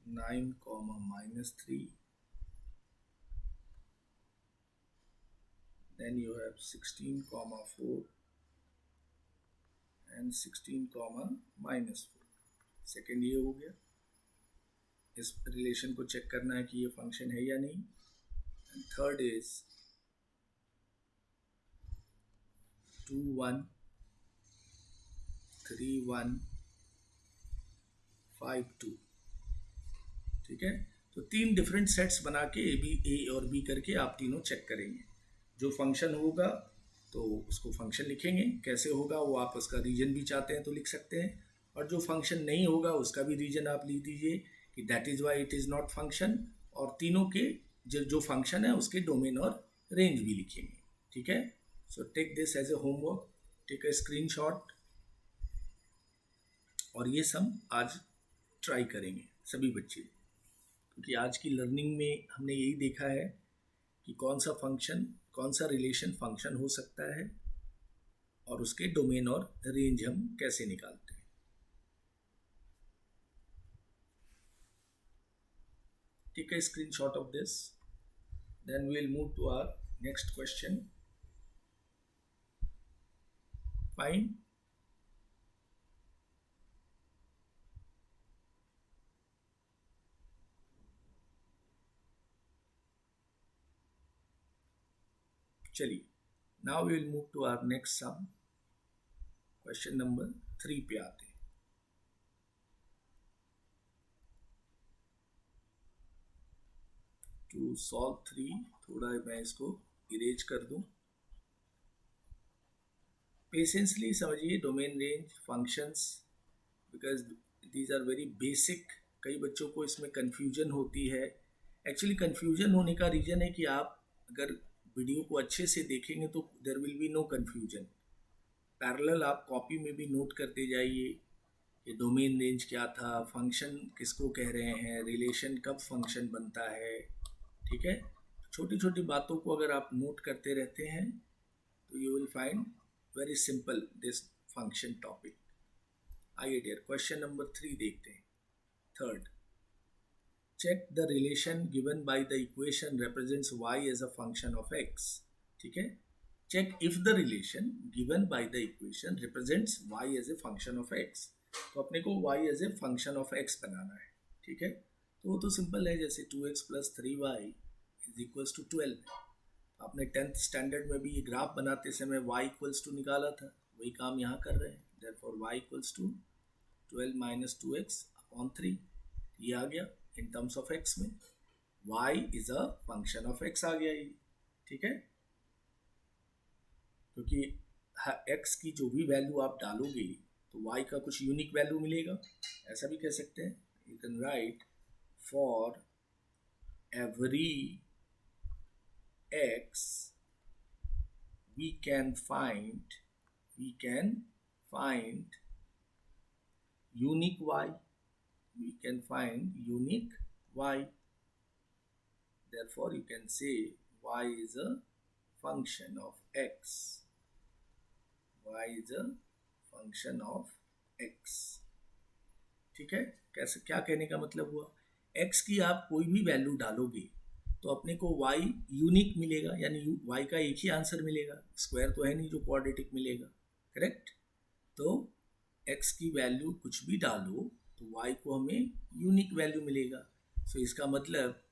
9 -3. Then you have 16 4 and 16 -4. Second ये हो गया. इस रिलेशन को चेक करना है कि ये फंक्शन है या नहीं. And third is 2 1 3 1 5 2. ठीक है. तो 3 डिफरेंट सेट्स बना के ए और बी करके आप तीनों चेक करेंगे. जो फंक्शन होगा तो उसको फंक्शन लिखेंगे. कैसे होगा वो आप उसका रीजन भी चाहते हैं तो लिख सकते हैं. और जो फंक्शन नहीं होगा उसका भी रीजन आप लिख दीजिए कि that is why it is not function. और तीनों के जो फंक्शन है उसके डोमेन और रेंज भी लिखेंगे. ठीक है. So take this as a homework. Take a screenshot. और ये सब आज ट्राई करेंगे सभी बच्चे, क्योंकि आज की लर्निंग में हमने यही देखा है कि कौन सा फंक्शन, कौन सा रिलेशन फंक्शन हो सकता है और उसके डोमेन और रेंज हम कैसे निकालते हैं. Take a screenshot of this. Then we'll move to our next question, fine. चलिए, now we will move to our next sum. Question number 3 पे आते हैं। टू सॉल्व 3, थोड़ा मैं इसको इरेज कर दूं। पेशेंसली समझिए domain range functions, because these are very basic. कई बच्चों को इसमें कन्फ्यूजन होती है। एक्चुअली कन्फ्यूजन होने का रीज़न है कि आप अगर वीडियो को अच्छे से देखेंगे तो there will be no confusion. Parallel आप कॉपी में भी नोट करते जाइए कि डोमेन रेंज क्या था, फंक्शन किसको कह रहे हैं, रिलेशन कब फंक्शन बनता है। ठीक है, छोटी छोटी बातों को अगर आप नोट करते रहते हैं तो you will find very simple this function topic. आइए डियर, क्वेश्चन नंबर 3 देखते हैं। Third, check the relation given by the equation represents y as a function of x। ठीक है, check if the relation given by the equation represents y as a function of x। तो अपने को y as a function of x बनाना है। ठीक है, तो वो तो सिंपल है, जैसे 2x + 3y is equals to 12। आपने 10th स्टैंडर्ड में भी ये ग्राफ बनाते समय y इक्वल्स टू निकाला था, वही काम यहाँ कर रहे हैं। Therefore y equals to 12 - 2x upon 3, ये आ गया इन टर्म्स ऑफ x में। y is a function of x आ गया ये। ठीक है, क्योंकि x की जो भी वैल्यू आप डालोगे तो y का कुछ यूनिक वैल्यू मिलेगा, ऐसा भी कह सकते हैं। You can right for every x we can find unique y, we can find unique y। Therefore you can say y is a function of x, y is a function of x। ठीक है, कैसे, क्या कहने का मतलब हुआ, x की आप कोई भी वैल्यू डालोगे तो अपने को y यूनिक मिलेगा, यानी y का एक ही आंसर मिलेगा, स्क्वायर तो है नहीं जो क्वाड्रेटिक मिलेगा। करेक्ट, तो x की वैल्यू कुछ भी डालो तो y को हमें यूनिक वैल्यू मिलेगा। सो इसका मतलब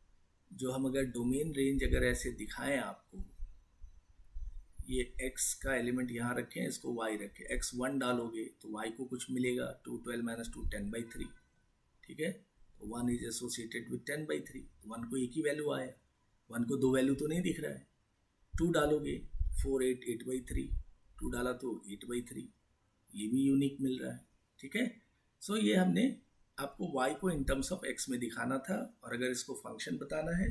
जो हम अगर डोमेन रेंज अगर ऐसे दिखाएं आपको, ये x का एलिमेंट यहाँ रखें, इसको y रखें, x1 डालोगे तो y को कुछ मिलेगा 2 12 - 2 10/3। ठीक है, तो 1 इज एसोसिएटेड विथ 10/3, 1 को एक ही वैल्यू आया, 1 को दो वैल्यू तो नहीं दिख रहा है। 2 डालोगे 4 8 8/3, 2 डाला तो 8/3, ये भी यूनिक मिल रहा है। ठीक है, सो ये हमने आपको y को इन टर्म्स ऑफ x में दिखाना था, और अगर इसको फंक्शन बताना है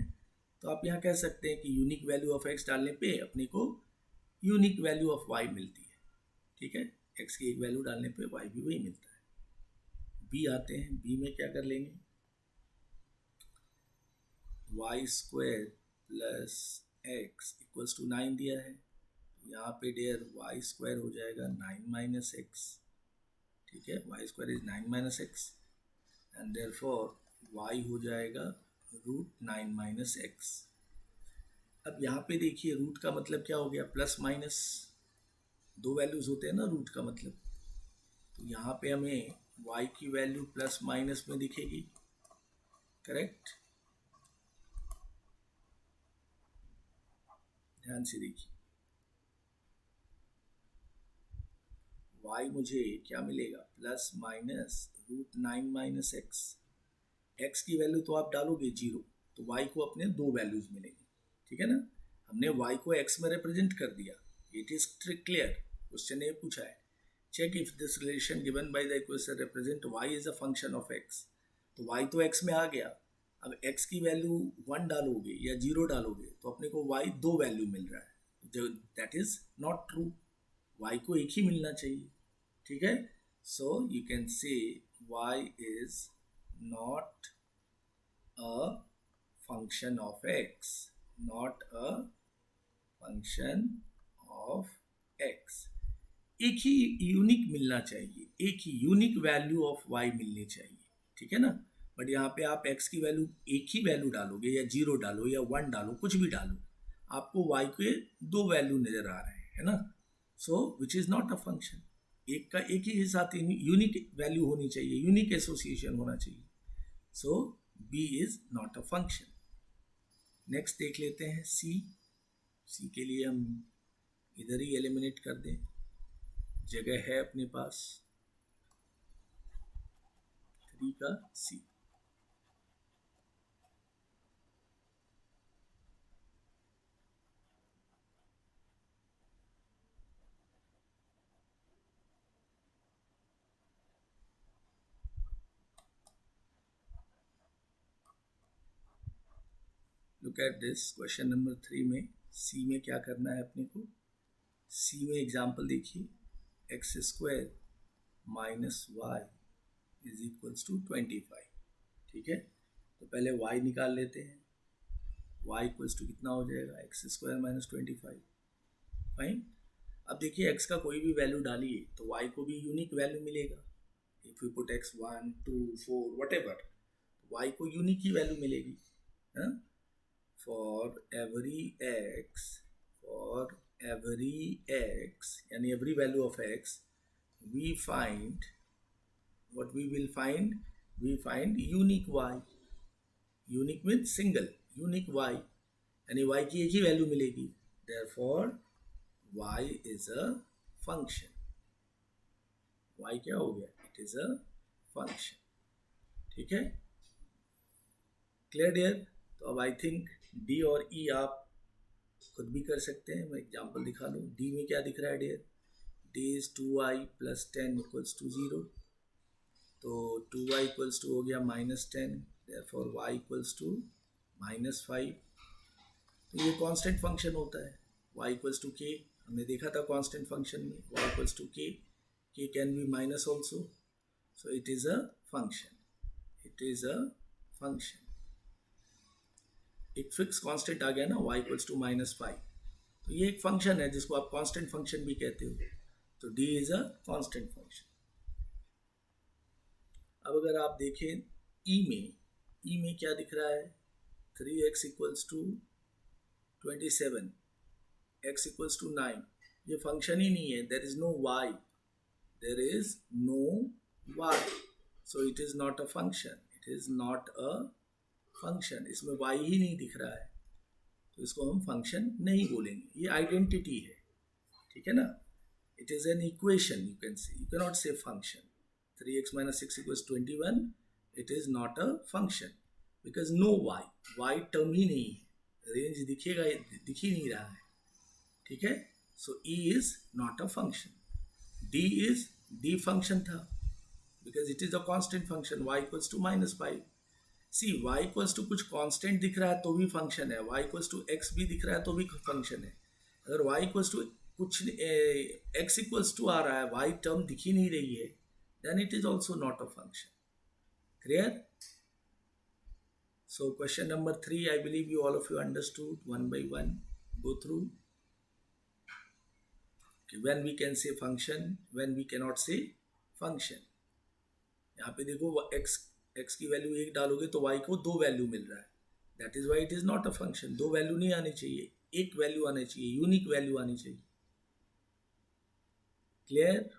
तो आप यहाँ कह सकते हैं कि यूनिक वैल्यू ऑफ x डालने पे अपने को यूनिक वैल्यू ऑफ y मिलती है। ठीक है, x की एक वैल्यू डालने पे y भी वही मिलता है। b आते हैं, b में क्या कर लेंगे, y² + x इक्वल्स टू 9 दिया है, यहाँ पे डियर y² हो जाएगा 9 - x। ठीक है, y² is 9 - x and therefore y हो जाएगा √9 - x। अब यहाँ पे देखिए रूट का मतलब क्या हो गया, प्लस माइनस, दो वैल्यूज होते हैं ना रूट का मतलब, तो यहाँ पे हमें y की वैल्यू प्लस माइनस में दिखेगी। करेक्ट, ध्यान से देखिए, y मुझे क्या मिलेगा, प्लस माइनस √9 - x। x की वैल्यू तो आप डालोगे 0, तो y को अपने दो वैल्यूज मिलेंगे। ठीक है ना, हमने y को x में रिप्रेजेंट कर दिया, इट इज क्लियर। क्वेश्चन ये पूछा है, check if this relation given by the equation represent y is a function of x। तो y तो x में आ गया, अब x की वैल्यू 1 डालोगे या 0 डालोगे तो अपने को y दो वैल्यू मिल रहा है, जो that is not true, y को एक ही मिलना चाहिए। ठीक है, so you can say y is not a function of x, not a function of x। एक ही यूनिक मिलना चाहिए, एक ही यूनिक वैल्यू ऑफ y मिलनी चाहिए। ठीक है ना, बट यहाँ पे आप x की वैल्यू एक ही वैल्यू डालोगे या 0 डालो या 1 डालो, कुछ भी डालो, आपको y के दो वैल्यू नजर आ रहे हैं, है ना, so which is not a function. एक का एक ही साथ यूनिक वैल्यू होनी चाहिए, यूनिक एसोसिएशन होना चाहिए, सो b is not a function. Next देख लेते हैं सी के लिए हम इधर ही एलिमिनेट कर दें, जगह है अपने पास 3 का C. Look at this question number 3 में सी में क्या करना है अपने को। सी में एग्जाम्पल देखिए, x square minus y is equals to 25, ठीक है। तो पहले y निकाल लेते हैं, y इक्वल्स टू कितना हो जाएगा, एक्स स्क्वायर माइनस 25, फाइन। अब देखिए x का कोई भी वैल्यू डालिए तो y को भी यूनिक वैल्यू मिलेगा। If you put x 1 2 4 whatever, y को यूनिक ही वैल्यू मिलेगी, है। फॉर एवरी x यानी every value of x we find what we find unique y, unique means single, unique y यानी y की एक ही वैल्यू मिलेगी, therefore y is a function। y क्या हो गया, it is a function, ठीक है, क्लियर डियर। तो अब आई थिंक डी और ई आप खुद भी कर सकते हैं, मैं एग्जांपल दिखा दूँ। डी में क्या दिख रहा है dear, D is 2y plus 10 equals to 0, तो 2y इक्वल्स टू हो गया -10, देयरफॉर y इक्वल्स टू -5। तो ये कांस्टेंट फंक्शन होता है, y इक्वल्स टू k, हमने देखा था कांस्टेंट फंक्शन में, y equals to k can be minus also, so it is a function, it is a function. एक फिक्स कांस्टेंट आ गया ना, y इक्वल्स टू -5, तो ये एक फंक्शन है जिसको आप कांस्टेंट फंक्शन भी कहते हो, तो d is a constant function. अब अगर आप देखें ई में क्या दिख रहा है, 3x equals to 27, x equals to 9, ये फंक्शन ही नहीं है, there is no y, there is no y, so it is not a function, it is not a function, इसमें y ही नहीं दिख रहा है, तो इसको हम फंक्शन नहीं बोलेंगे, ये आइडेंटिटी है, ठीक है ना। It is an equation, you can say, you can not से function. 3x minus 6 equals 21, it is not a function because no y term ही नहीं है, रेंज दिखेगा, दिख ही नहीं रहा है, ठीक है। सो e is not a function, d function था because it is a constant function, y equals to -5। C y equals to कुछ कांस्टेंट दिख रहा है तो भी फंक्शन है, y इक्वल्स टू x भी दिख रहा है तो भी फंक्शन है। अगर y इक्वल्स टू कुछ x इक्वल्स टू आ रहा है, y टर्म दिख ही नहीं रही है, then it is also not a function, clear। So question number 3, I believe you all of you understood, one by one go through, okay, when we can say function, when we cannot say function। यहाँ पे देखो x की value 1 डालोगे तो y को 2 value मिल रहा है, that is why it is not a function. 2 value नहीं आनी चाहिए, एक वैल्यू आनी चाहिए, यूनिक वैल्यू आनी चाहिए, clear.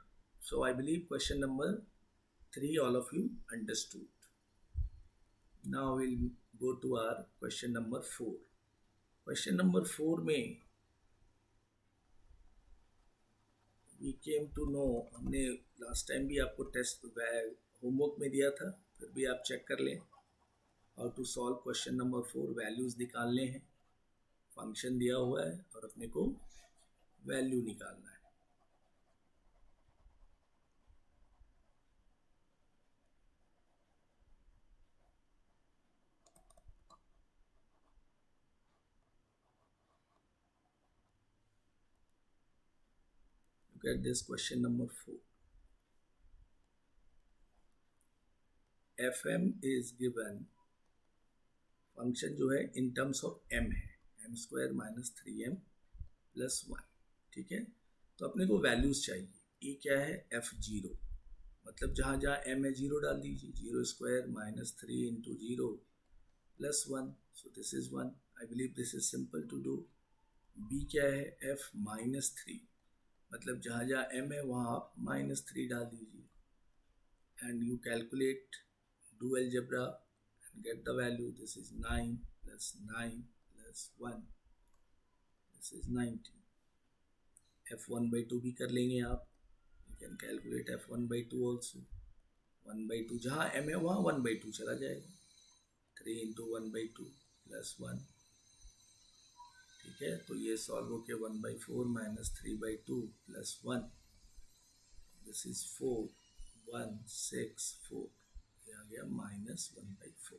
So I believe question number 3 all of you understood। Now we'll go to our question number 4। question number 4 में we came to know, हमने लास्ट टाइम भी आपको टेस्ट होमवर्क में दिया था, फिर भी आप चेक कर लें, how to solve question number 4। Values निकालने हैं, फंक्शन दिया हुआ है और अपने को वैल्यू निकालना है। Look at this question number 4। fm is given, function जो है इन टर्म्स ऑफ m है, m square minus 3m plus 1, ठीक है। तो अपने को वैल्यूज चाहिए, ये क्या है f0, मतलब जहाँ जहाँ m है 0 डाल दीजिए, 0 square minus 3 into 0 plus 1, so this is 1। I believe this is simple to do. B क्या है, एफ माइनस थ्री, मतलब जहाँ जहाँ एम है वहाँ आप माइनस थ्री डाल दीजिए, and you calculate, do algebra and get the value. This is 9 plus 9 plus 1, this is 90. f1 by 2 भी कर लेंगे आप, you can calculate f1 by 2 also. 1 by 2 जहाँ m है वहाँ 1 by 2 चला जाएगा. 3 इंटू 1 by 2 प्लस 1. ठीक है, तो ये सॉल्व हो के 1 by 4 minus 3 by 2 plus 1, this is 4, 1 6 4, ये आ गया माइनस 1 by 4.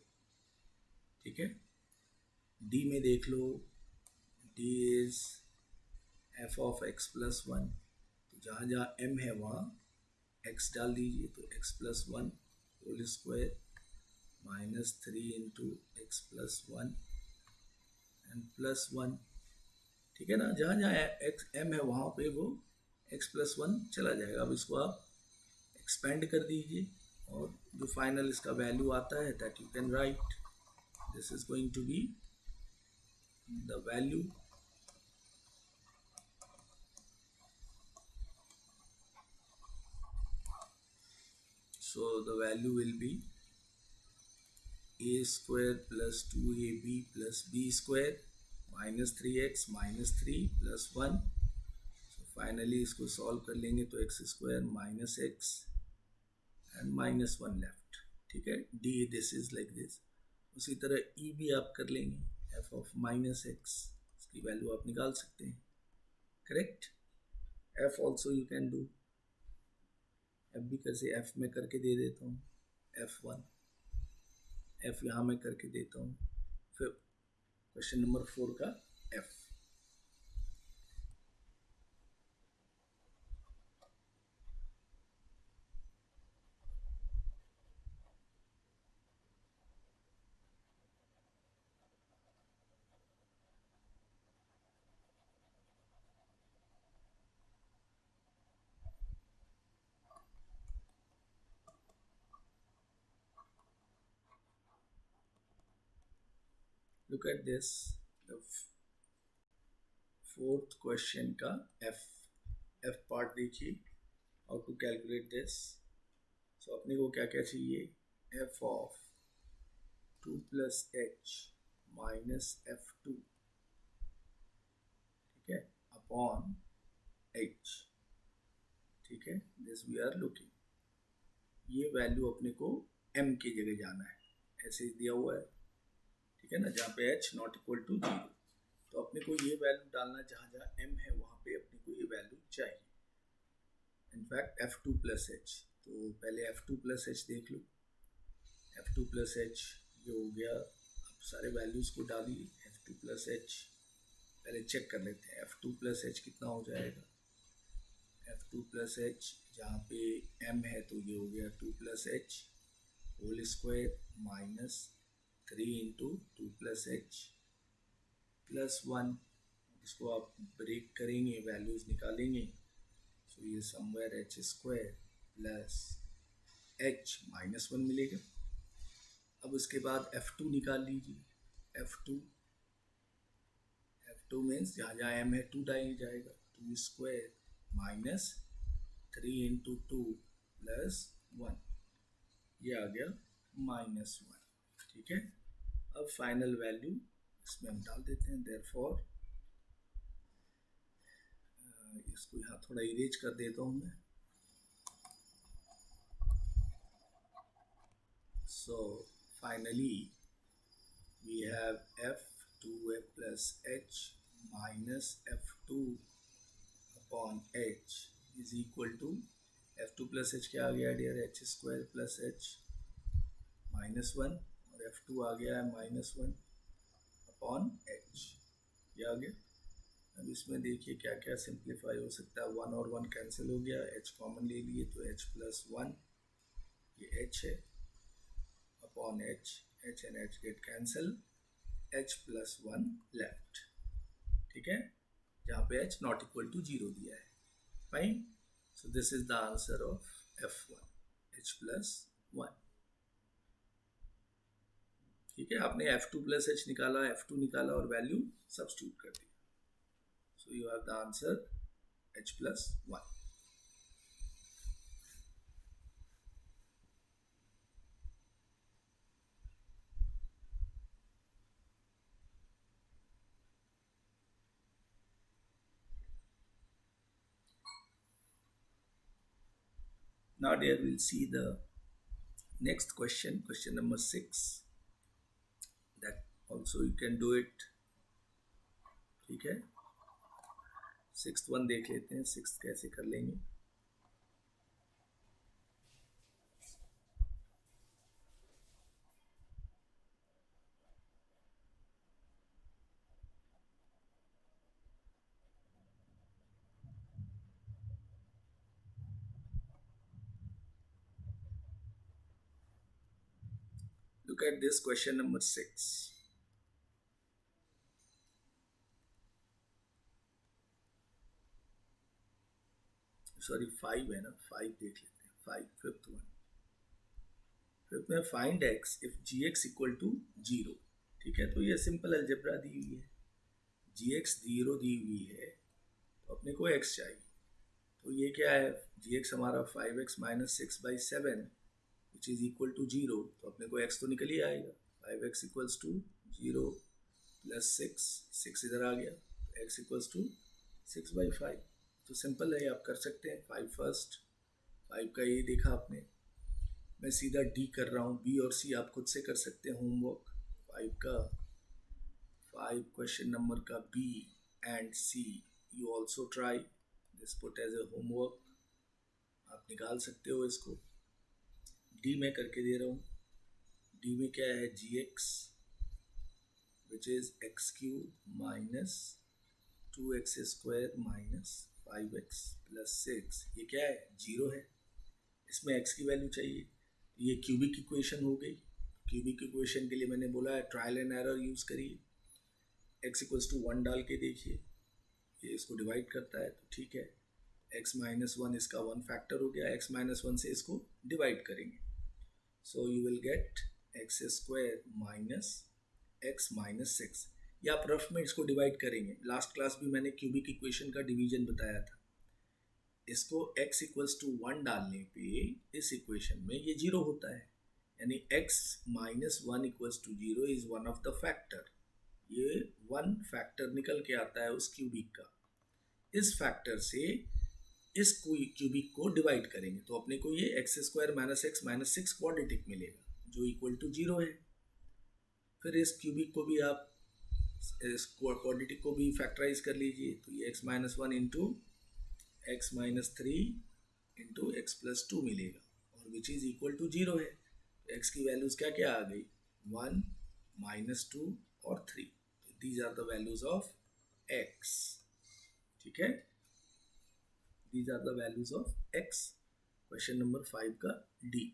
ठीक है, डी में देख लो, D is F of x plus 1, तो जहाँ जहाँ m है वहाँ x डाल दीजिए, तो x plus 1 whole square minus 3 into x plus 1 and plus 1. ठीक है ना, जहाँ जहाँ एक्स m है वहाँ पे वो x प्लस 1 चला जाएगा. अब इसको आप एक्सपेंड कर दीजिए और जो फाइनल इसका वैल्यू आता है that you can write, this is going to be the value. So the value will be a square plus 2ab plus b square minus 3x minus 3 plus 1. So finally इसको solve कर लेंगे तो x square minus x and minus 1 left. ठीक है, d this is like this. उसी तरह e भी आप कर लेंगे, f of minus x, इसकी वैल्यू आप निकाल सकते हैं. Correct, f also you can do. f भी कैसे, f में करके दे देता हूँ, f1, f यहाँ में करके देता हूँ. फिर क्वेश्चन नंबर 4 का f. Look at this, the fourth question का f पार्ट देखिए, how to calculate this. So अपने को क्या क्या चाहिए, f of 2 plus h minus f2, ठीक है, upon h. ठीक है, this we are looking. ये वैल्यू अपने को m की जगह जाना है, ऐसे दिया हुआ है. ठीक है ना, जहाँ पे h नॉट इक्वल टू 0, तो अपने को ये वैल्यू डालना, जहाँ जहाँ m है वहाँ पे अपने को ये वैल्यू चाहिए. इनफैक्ट f2 प्लस h, तो पहले f2 प्लस h देख लो. f2 प्लस h ये हो गया, अब सारे वैल्यूज़ को डालिए. f2 प्लस h पहले चेक कर लेते हैं, f2 प्लस h कितना हो जाएगा. f2 प्लस h जहाँ पे m है तो ये हो गया 2 plus h whole square minus 3 into 2 plus h plus 1. इसको आप ब्रेक करेंगे, वैल्यूज निकालेंगे, सो ये somewhere h square plus h minus 1 मिलेगा. अब उसके बाद f2 निकाल लीजिए. f2 मीन्स जहाँ जहाँ m है 2 डाल जाएगा, 2 स्क्वायर माइनस 3 इंटू 2 प्लस 1, ये आ गया माइनस 1. ठीक है, अब फाइनल वैल्यू इसमें हम डाल देते हैं. देयरफॉर इसको यहाँ थोड़ा इरेज कर देता हूँ मैं. So finally we have f2 plus h minus f2 upon h is equal to f2 plus h क्या आ गया dear, h square plus h minus 1, और f2 आ गया है माइनस 1 अपॉन h, ये आ गया. अब इसमें देखिए क्या क्या सिंप्लीफाई हो सकता है. 1 और 1 कैंसिल हो गया, h कॉमन ले लिए तो h प्लस 1, ये h है, upon h, h and h get cancel, h plus 1 left. ठीक है, जहाँ पे h नॉट इक्वल टू 0 दिया है. Fine, so this is the answer of f1, h plus 1. ठीक है, आपने f2 प्लस h निकाला, f2 निकाला और वैल्यू सब्स्टिट्यूट कर दी. So you have the answer h plus 1. Now there we'll see the next question, question number 6. That also you can do it. ठीक है, 6th one देख लेते हैं, 6th कैसे कर लेंगे. Look at this question number 6. Sorry 5 है ना, 5 देख लेते हैं. 5 5th वन. फिफ्थ में फाइंड x इफ gx इक्वल टू 0. ठीक है, तो ये सिंपल अलजेब्रा दी हुई है. gx 0 दी हुई है तो अपने को x चाहिए. तो ये क्या है, gx हमारा 5x minus 6/7 which is equal to 0. तो अपने को x तो निकल ही आएगा. 5x इक्वल्स टू 0 प्लस 6 इधर आ गया. x equals to 6/5. तो सिंपल है, आप कर सकते हैं. 5 फर्स्ट, 5 का ये देखा आपने. मैं सीधा डी कर रहा हूँ. बी और सी आप खुद से कर सकते हैं होमवर्क. 5 का 5 क्वेश्चन नंबर का B and C you also try this, put as a homework. आप निकाल सकते हो इसको. डी में करके दे रहा हूँ. डी में क्या है, G x which is x cube minus 2x² minus 5x plus 6. ये क्या है, 0 है. इसमें x की वैल्यू चाहिए. ये क्यूबिक इक्वेशन हो गई. क्यूबिक इक्वेशन के लिए मैंने बोला है ट्रायल एंड एरर यूज़ करिए. x इक्वल्स टू 1 डाल के देखिए, ये इसको डिवाइड करता है तो ठीक है. x माइनस 1 इसका 1 फैक्टर हो गया. x माइनस 1 से इसको डिवाइड करेंगे. So you will get x² minus x minus 6. या आप रफ में इसको डिवाइड करेंगे. लास्ट क्लास भी मैंने क्यूबिक इक्वेशन का डिवीजन बताया था. इसको x इक्वल्स टू 1 डालने पे इस इक्वेशन में ये 0 होता है. यानी x minus 1 equals to 0 is one of the factor. ये 1 फैक्टर निकल के आता है उस क्यूबिक का. इस फैक्टर से इस क्यूबिक को डिवाइड करेंगे तो अपने को ये x² minus x minus 6 quadratic मिलेगा जो इक्वल टू 0 है. फिर इस क्यूबिक को भी आप इस क्वाड्रेटिक को भी फैक्टराइज कर लीजिए. तो ये x minus 1 into x minus 3 into x plus 2 मिलेगा और विच इज इक्वल टू 0 है. तो x की वैल्यूज क्या क्या आ गई, 1 माइनस 2 और 3. These are the values of x. ठीक है, these are the values of x. Question number 5 का डी.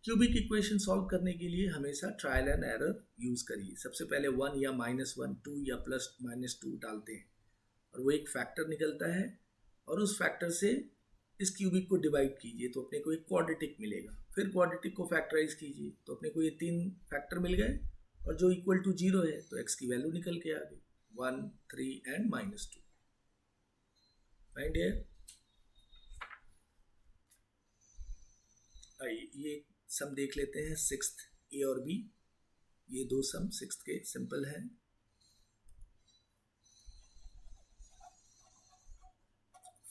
क्यूबिक इक्वेशन सॉल्व करने के लिए हमेशा ट्रायल एंड एरर यूज करिए. सबसे पहले 1 या माइनस 1, 2 या प्लस माइनस 2 डालते हैं और वो एक फैक्टर निकलता है और उस फैक्टर से इस क्यूबिक को डिवाइड कीजिए तो अपने को एक क्वाड्रेटिक मिलेगा. फिर क्वाड्रेटिक को फैक्टराइज कीजिए तो अपने को ये 3 फैक्टर मिल गए और जो इक्वल टू 0 है तो x की वैल्यू निकल के आ गई 1, 3 एंड माइनस 2. Find here. ये सम देख लेते हैं. 6th ए और बी, ये दो सम 6th के सिंपल हैं.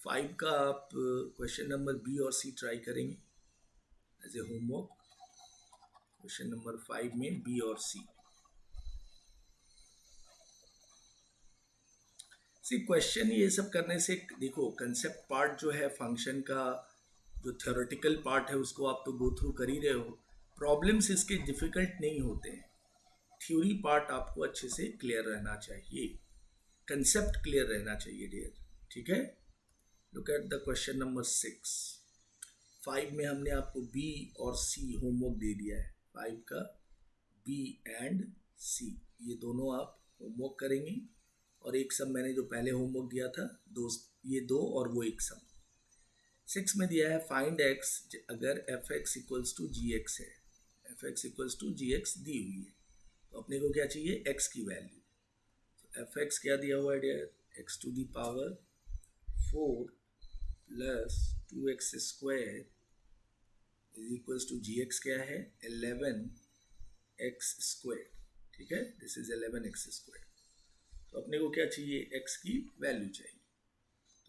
फाइव का आप क्वेश्चन नंबर बी और सी ट्राई करेंगे as a homework. Question number 5 में बी और सी. सी क्वेश्चन ये सब करने से देखो कंसेप्ट पार्ट जो है फंक्शन का, जो थ्योरेटिकल पार्ट है उसको आप तो गो थ्रू कर ही रहे हो. प्रॉब्लम्स इसके डिफिकल्ट नहीं होते हैं. थ्योरी पार्ट आपको अच्छे से क्लियर रहना चाहिए, कंसेप्ट क्लियर रहना चाहिए डियर. ठीक है. Look at the question number 6. 5 में हमने आपको बी और सी होमवर्क दे दिया है. 5 का बी एंड सी ये दोनों आप होमवर्क करेंगे और एक सम मैंने जो पहले होमवर्क दिया था ये दो और वो एक सम. 6 में दिया है फाइंड x अगर f(x) equals to ji x है. f(x) equals to ji x दी हुई है तो अपने को क्या चाहिए, x की वैल्यू. तो f(x) क्या दिया हुआ है dear, x to the power 4 plus 2x square is equals to ji x क्या है 11x स्क्वायर. ठीक है, दिस इज 11x स्क्वायर. तो अपने को क्या चाहिए, x की वैल्यू चाहिए.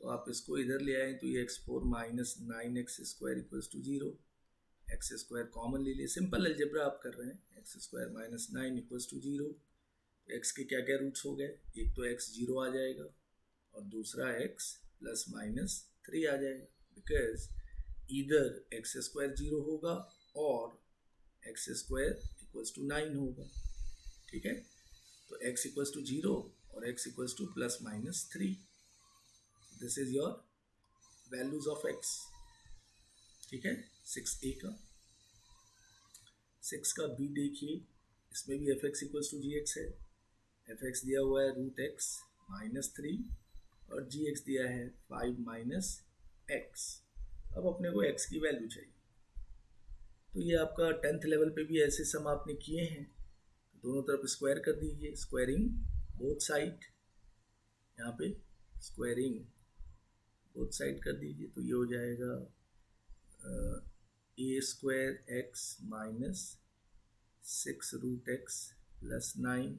तो आप इसको इधर ले आए तो ये x4 minus 9x square equals to 0. X square common ले लिए, सिंपल अलजेब्रा आप कर रहे हैं. X square minus 9 equals to 0. X के क्या क्या रूट्स हो गए, एक तो x 0 आ जाएगा और दूसरा x प्लस माइनस 3 आ जाएगा, बिकॉज इधर एक्स स्क्वायर 0 होगा और एक्स स्क्वायर इक्वल्स टू 9 होगा. ठीक है, तो x इक्वल्स टू 0 और x equals two plus minus 3. This is your values of x. ठीक है, 6a का. 6 का b देखिए, इसमें भी f x equals to ji x है. एफ एक्स दिया हुआ है रूट एक्स माइनस 3 और जी एक्स दिया है 5 माइनस एक्स. अब अपने को x की वैल्यू चाहिए. तो ये आपका 10th लेवल पे भी ऐसे सम आपने किए हैं. तो दोनों तरफ स्क्वायर कर दीजिए, स्क्वायरिंग बोथ साइड. यहाँ पे स्क्वायरिंग बोथ साइड कर दीजिए तो ये हो जाएगा A square x minus 6 root x plus 9.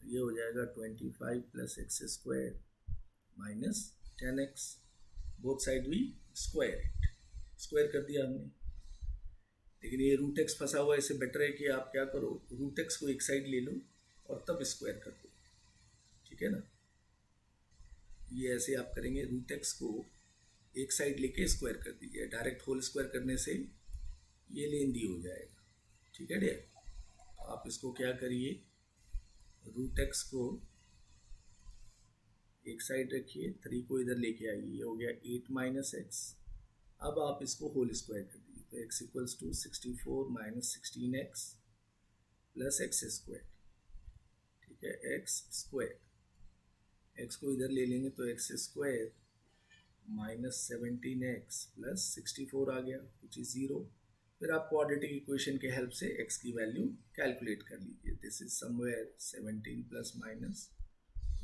ये हो जाएगा 25 plus x square minus 10x. Both side भी स्क्वायर कर दिया हमने. लेकिन ये रूट एक्स फंसा हुआ है, इससे बेटर है कि आप क्या करो, रूट एक्स को एक साइड ले लो और तब स्क्वायर कर दो. ठीक है ना, ये ऐसे आप करेंगे. रूट एक्स को एक साइड लेके स्क्वायर कर दीजिए. डायरेक्ट होल स्क्वायर करने से ये लेंदी हो जाएगा. ठीक है डियर, आप इसको क्या करिए, रूट एक्स को एक साइड रखिए, 3 को इधर लेके आइए. ये हो गया 8 माइनस एक्स. अब आप इसको होल स्क्वायर कर दीजिए तो x equals to 64 minus 16x plus x square. ठीक है, एक्स स्क्वायर. एक्स को इधर ले लेंगे तो x square minus 17x plus 64 आ गया विच इज 0. फिर आप क्वाड्रेटिक इक्वेशन के हेल्प से x की वैल्यू कैलकुलेट कर लीजिए. This is somewhere 17 plus minus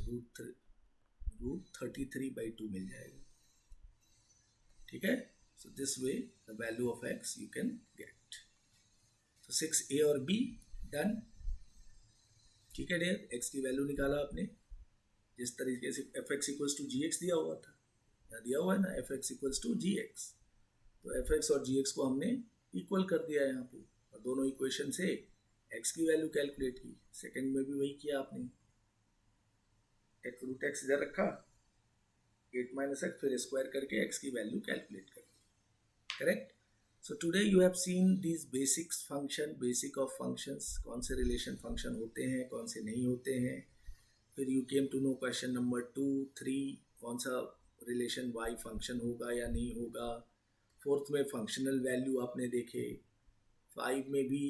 root 33/2 मिल जाएगा. ठीक है, so this way the value of x you can get. So 6a और b done. ठीक है डियर, x की वैल्यू निकाला आपने जिस तरीके से f x equals to ji x दिया हुआ था. यहाँ दिया हुआ है ना f x equals to ji x. तो एफ एक्स और जी एक्स को हमने इक्वल कर दिया यहाँ पे और दोनों इक्वेशन से x की वैल्यू कैलकुलेट की. सेकंड में भी वही किया आपने. एक्स रूट एक्स इधर रखा, 8 माइनस एक्स, फिर स्क्वायर करके x की वैल्यू कैलकुलेट कर. Correct? So today you have seen these basics function, basic of functions, कौन से relation function होते हैं, कौन से नहीं होते हैं. फिर you came to know question number 2, 3, कौन सा relation y function होगा या नहीं होगा. 4th में functional value आपने देखे. 5 में भी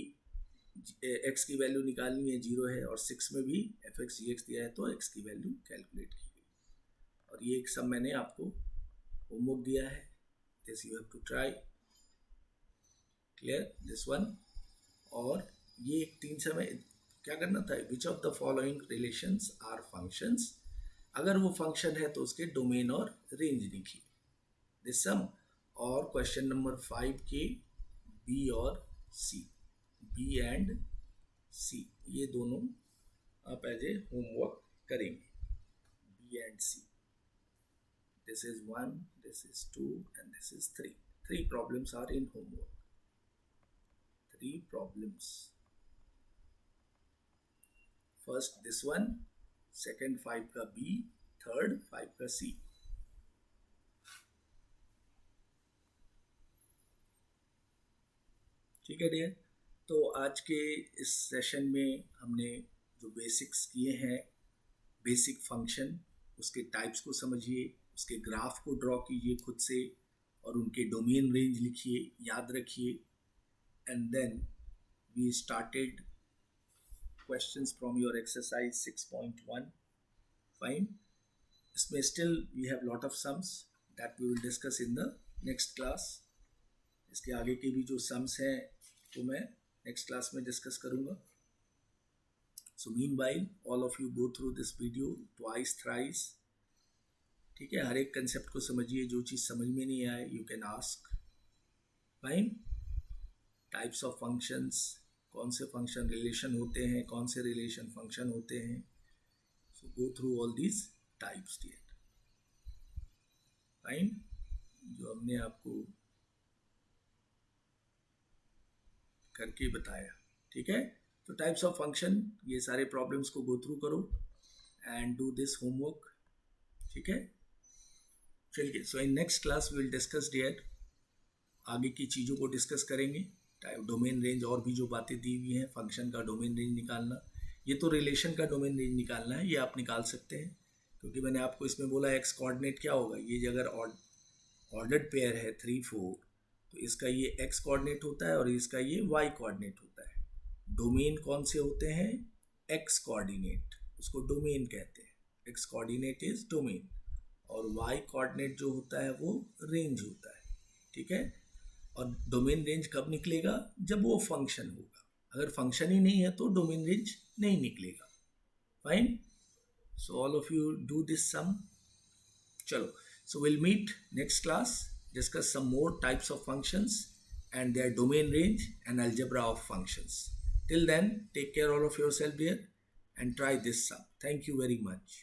x की वैल्यू निकालनी है, 0 है, और 6 में भी एफ एक्स जी एक्स दिया है तो x की वैल्यू कैलकुलेट की गई. और ये एक सब मैंने आपको होमवर्क दिया है. This you have to try. Clear this one. और ये 3 समय क्या करना था, which of the following relations are functions. अगर वो फंक्शन है तो उसके डोमेन और रेंज लिखिए. दिस सम. और क्वेश्चन नंबर 5 के बी और सी, बी एंड सी, ये दोनों आप एज ए होमवर्क करेंगे. B and C. This is 1, this is 2, and this is 3. 3 problems are in homework. 3 problems. First this one, second 5 का B, third 5 का C. ठीक है डियर, तो आज के इस सेशन में हमने जो बेसिक्स किए हैं, बेसिक फंक्शन, उसके टाइप्स को समझिए, उसके ग्राफ को ड्रॉ कीजिए खुद से और उनके डोमेन रेंज लिखिए, याद रखिए. And then we started questions from your exercise 6.1. Fine. इसमें still we have lot of sums that we will discuss in the next class. इसके आगे के भी जो सम्स हैं तो मैं नेक्स्ट क्लास में डिस्कस करूँगा. So meanwhile, all of you go through this video twice, thrice, ठीक है, हर एक कंसेप्ट को समझिए, जो चीज़ समझ में नहीं आए you can ask. Fine. Types of functions, कौन से फंक्शन रिलेशन होते हैं, कौन से रिलेशन फंक्शन होते हैं. So go through all these types dear. Fine. जो हमने आपको करके बताया. ठीक है, तो टाइप्स ऑफ फंक्शन, ये सारे प्रॉब्लम्स को गो थ्रू करो एंड डू दिस होमवर्क. ठीक है, चलिए. So in next class will discuss dear, आगे की चीज़ों को डिस्कस करेंगे. डोमेन रेंज और भी जो बातें दी हुई हैं, फंक्शन का डोमेन रेंज निकालना, ये तो रिलेशन का डोमेन रेंज निकालना है, ये आप निकाल सकते हैं, क्योंकि मैंने आपको इसमें बोला एक्स कोऑर्डिनेट क्या होगा. ये अगर ऑर्डर्ड पेयर है 3 4, तो इसका ये एक्स कोऑर्डिनेट होता है और इसका ये वाई कोऑर्डिनेट होता है. डोमेन कौन से होते हैं? एक्स कोऑर्डिनेट, उसको डोमेन कहते हैं. एक्स कोऑर्डिनेट इज डोमेन, और वाई कोऑर्डिनेट जो होता है वो रेंज होता है. ठीक है, और डोमेन रेंज कब निकलेगा? जब वो फंक्शन होगा. अगर फंक्शन ही नहीं है तो डोमेन रेंज नहीं निकलेगा. Fine. So all of you do this sum. चलो, so we'll meet next class, discuss some more types of functions and their domain range and algebra of functions. Till then, take care all of yourself dear and try this sum. Thank you very much.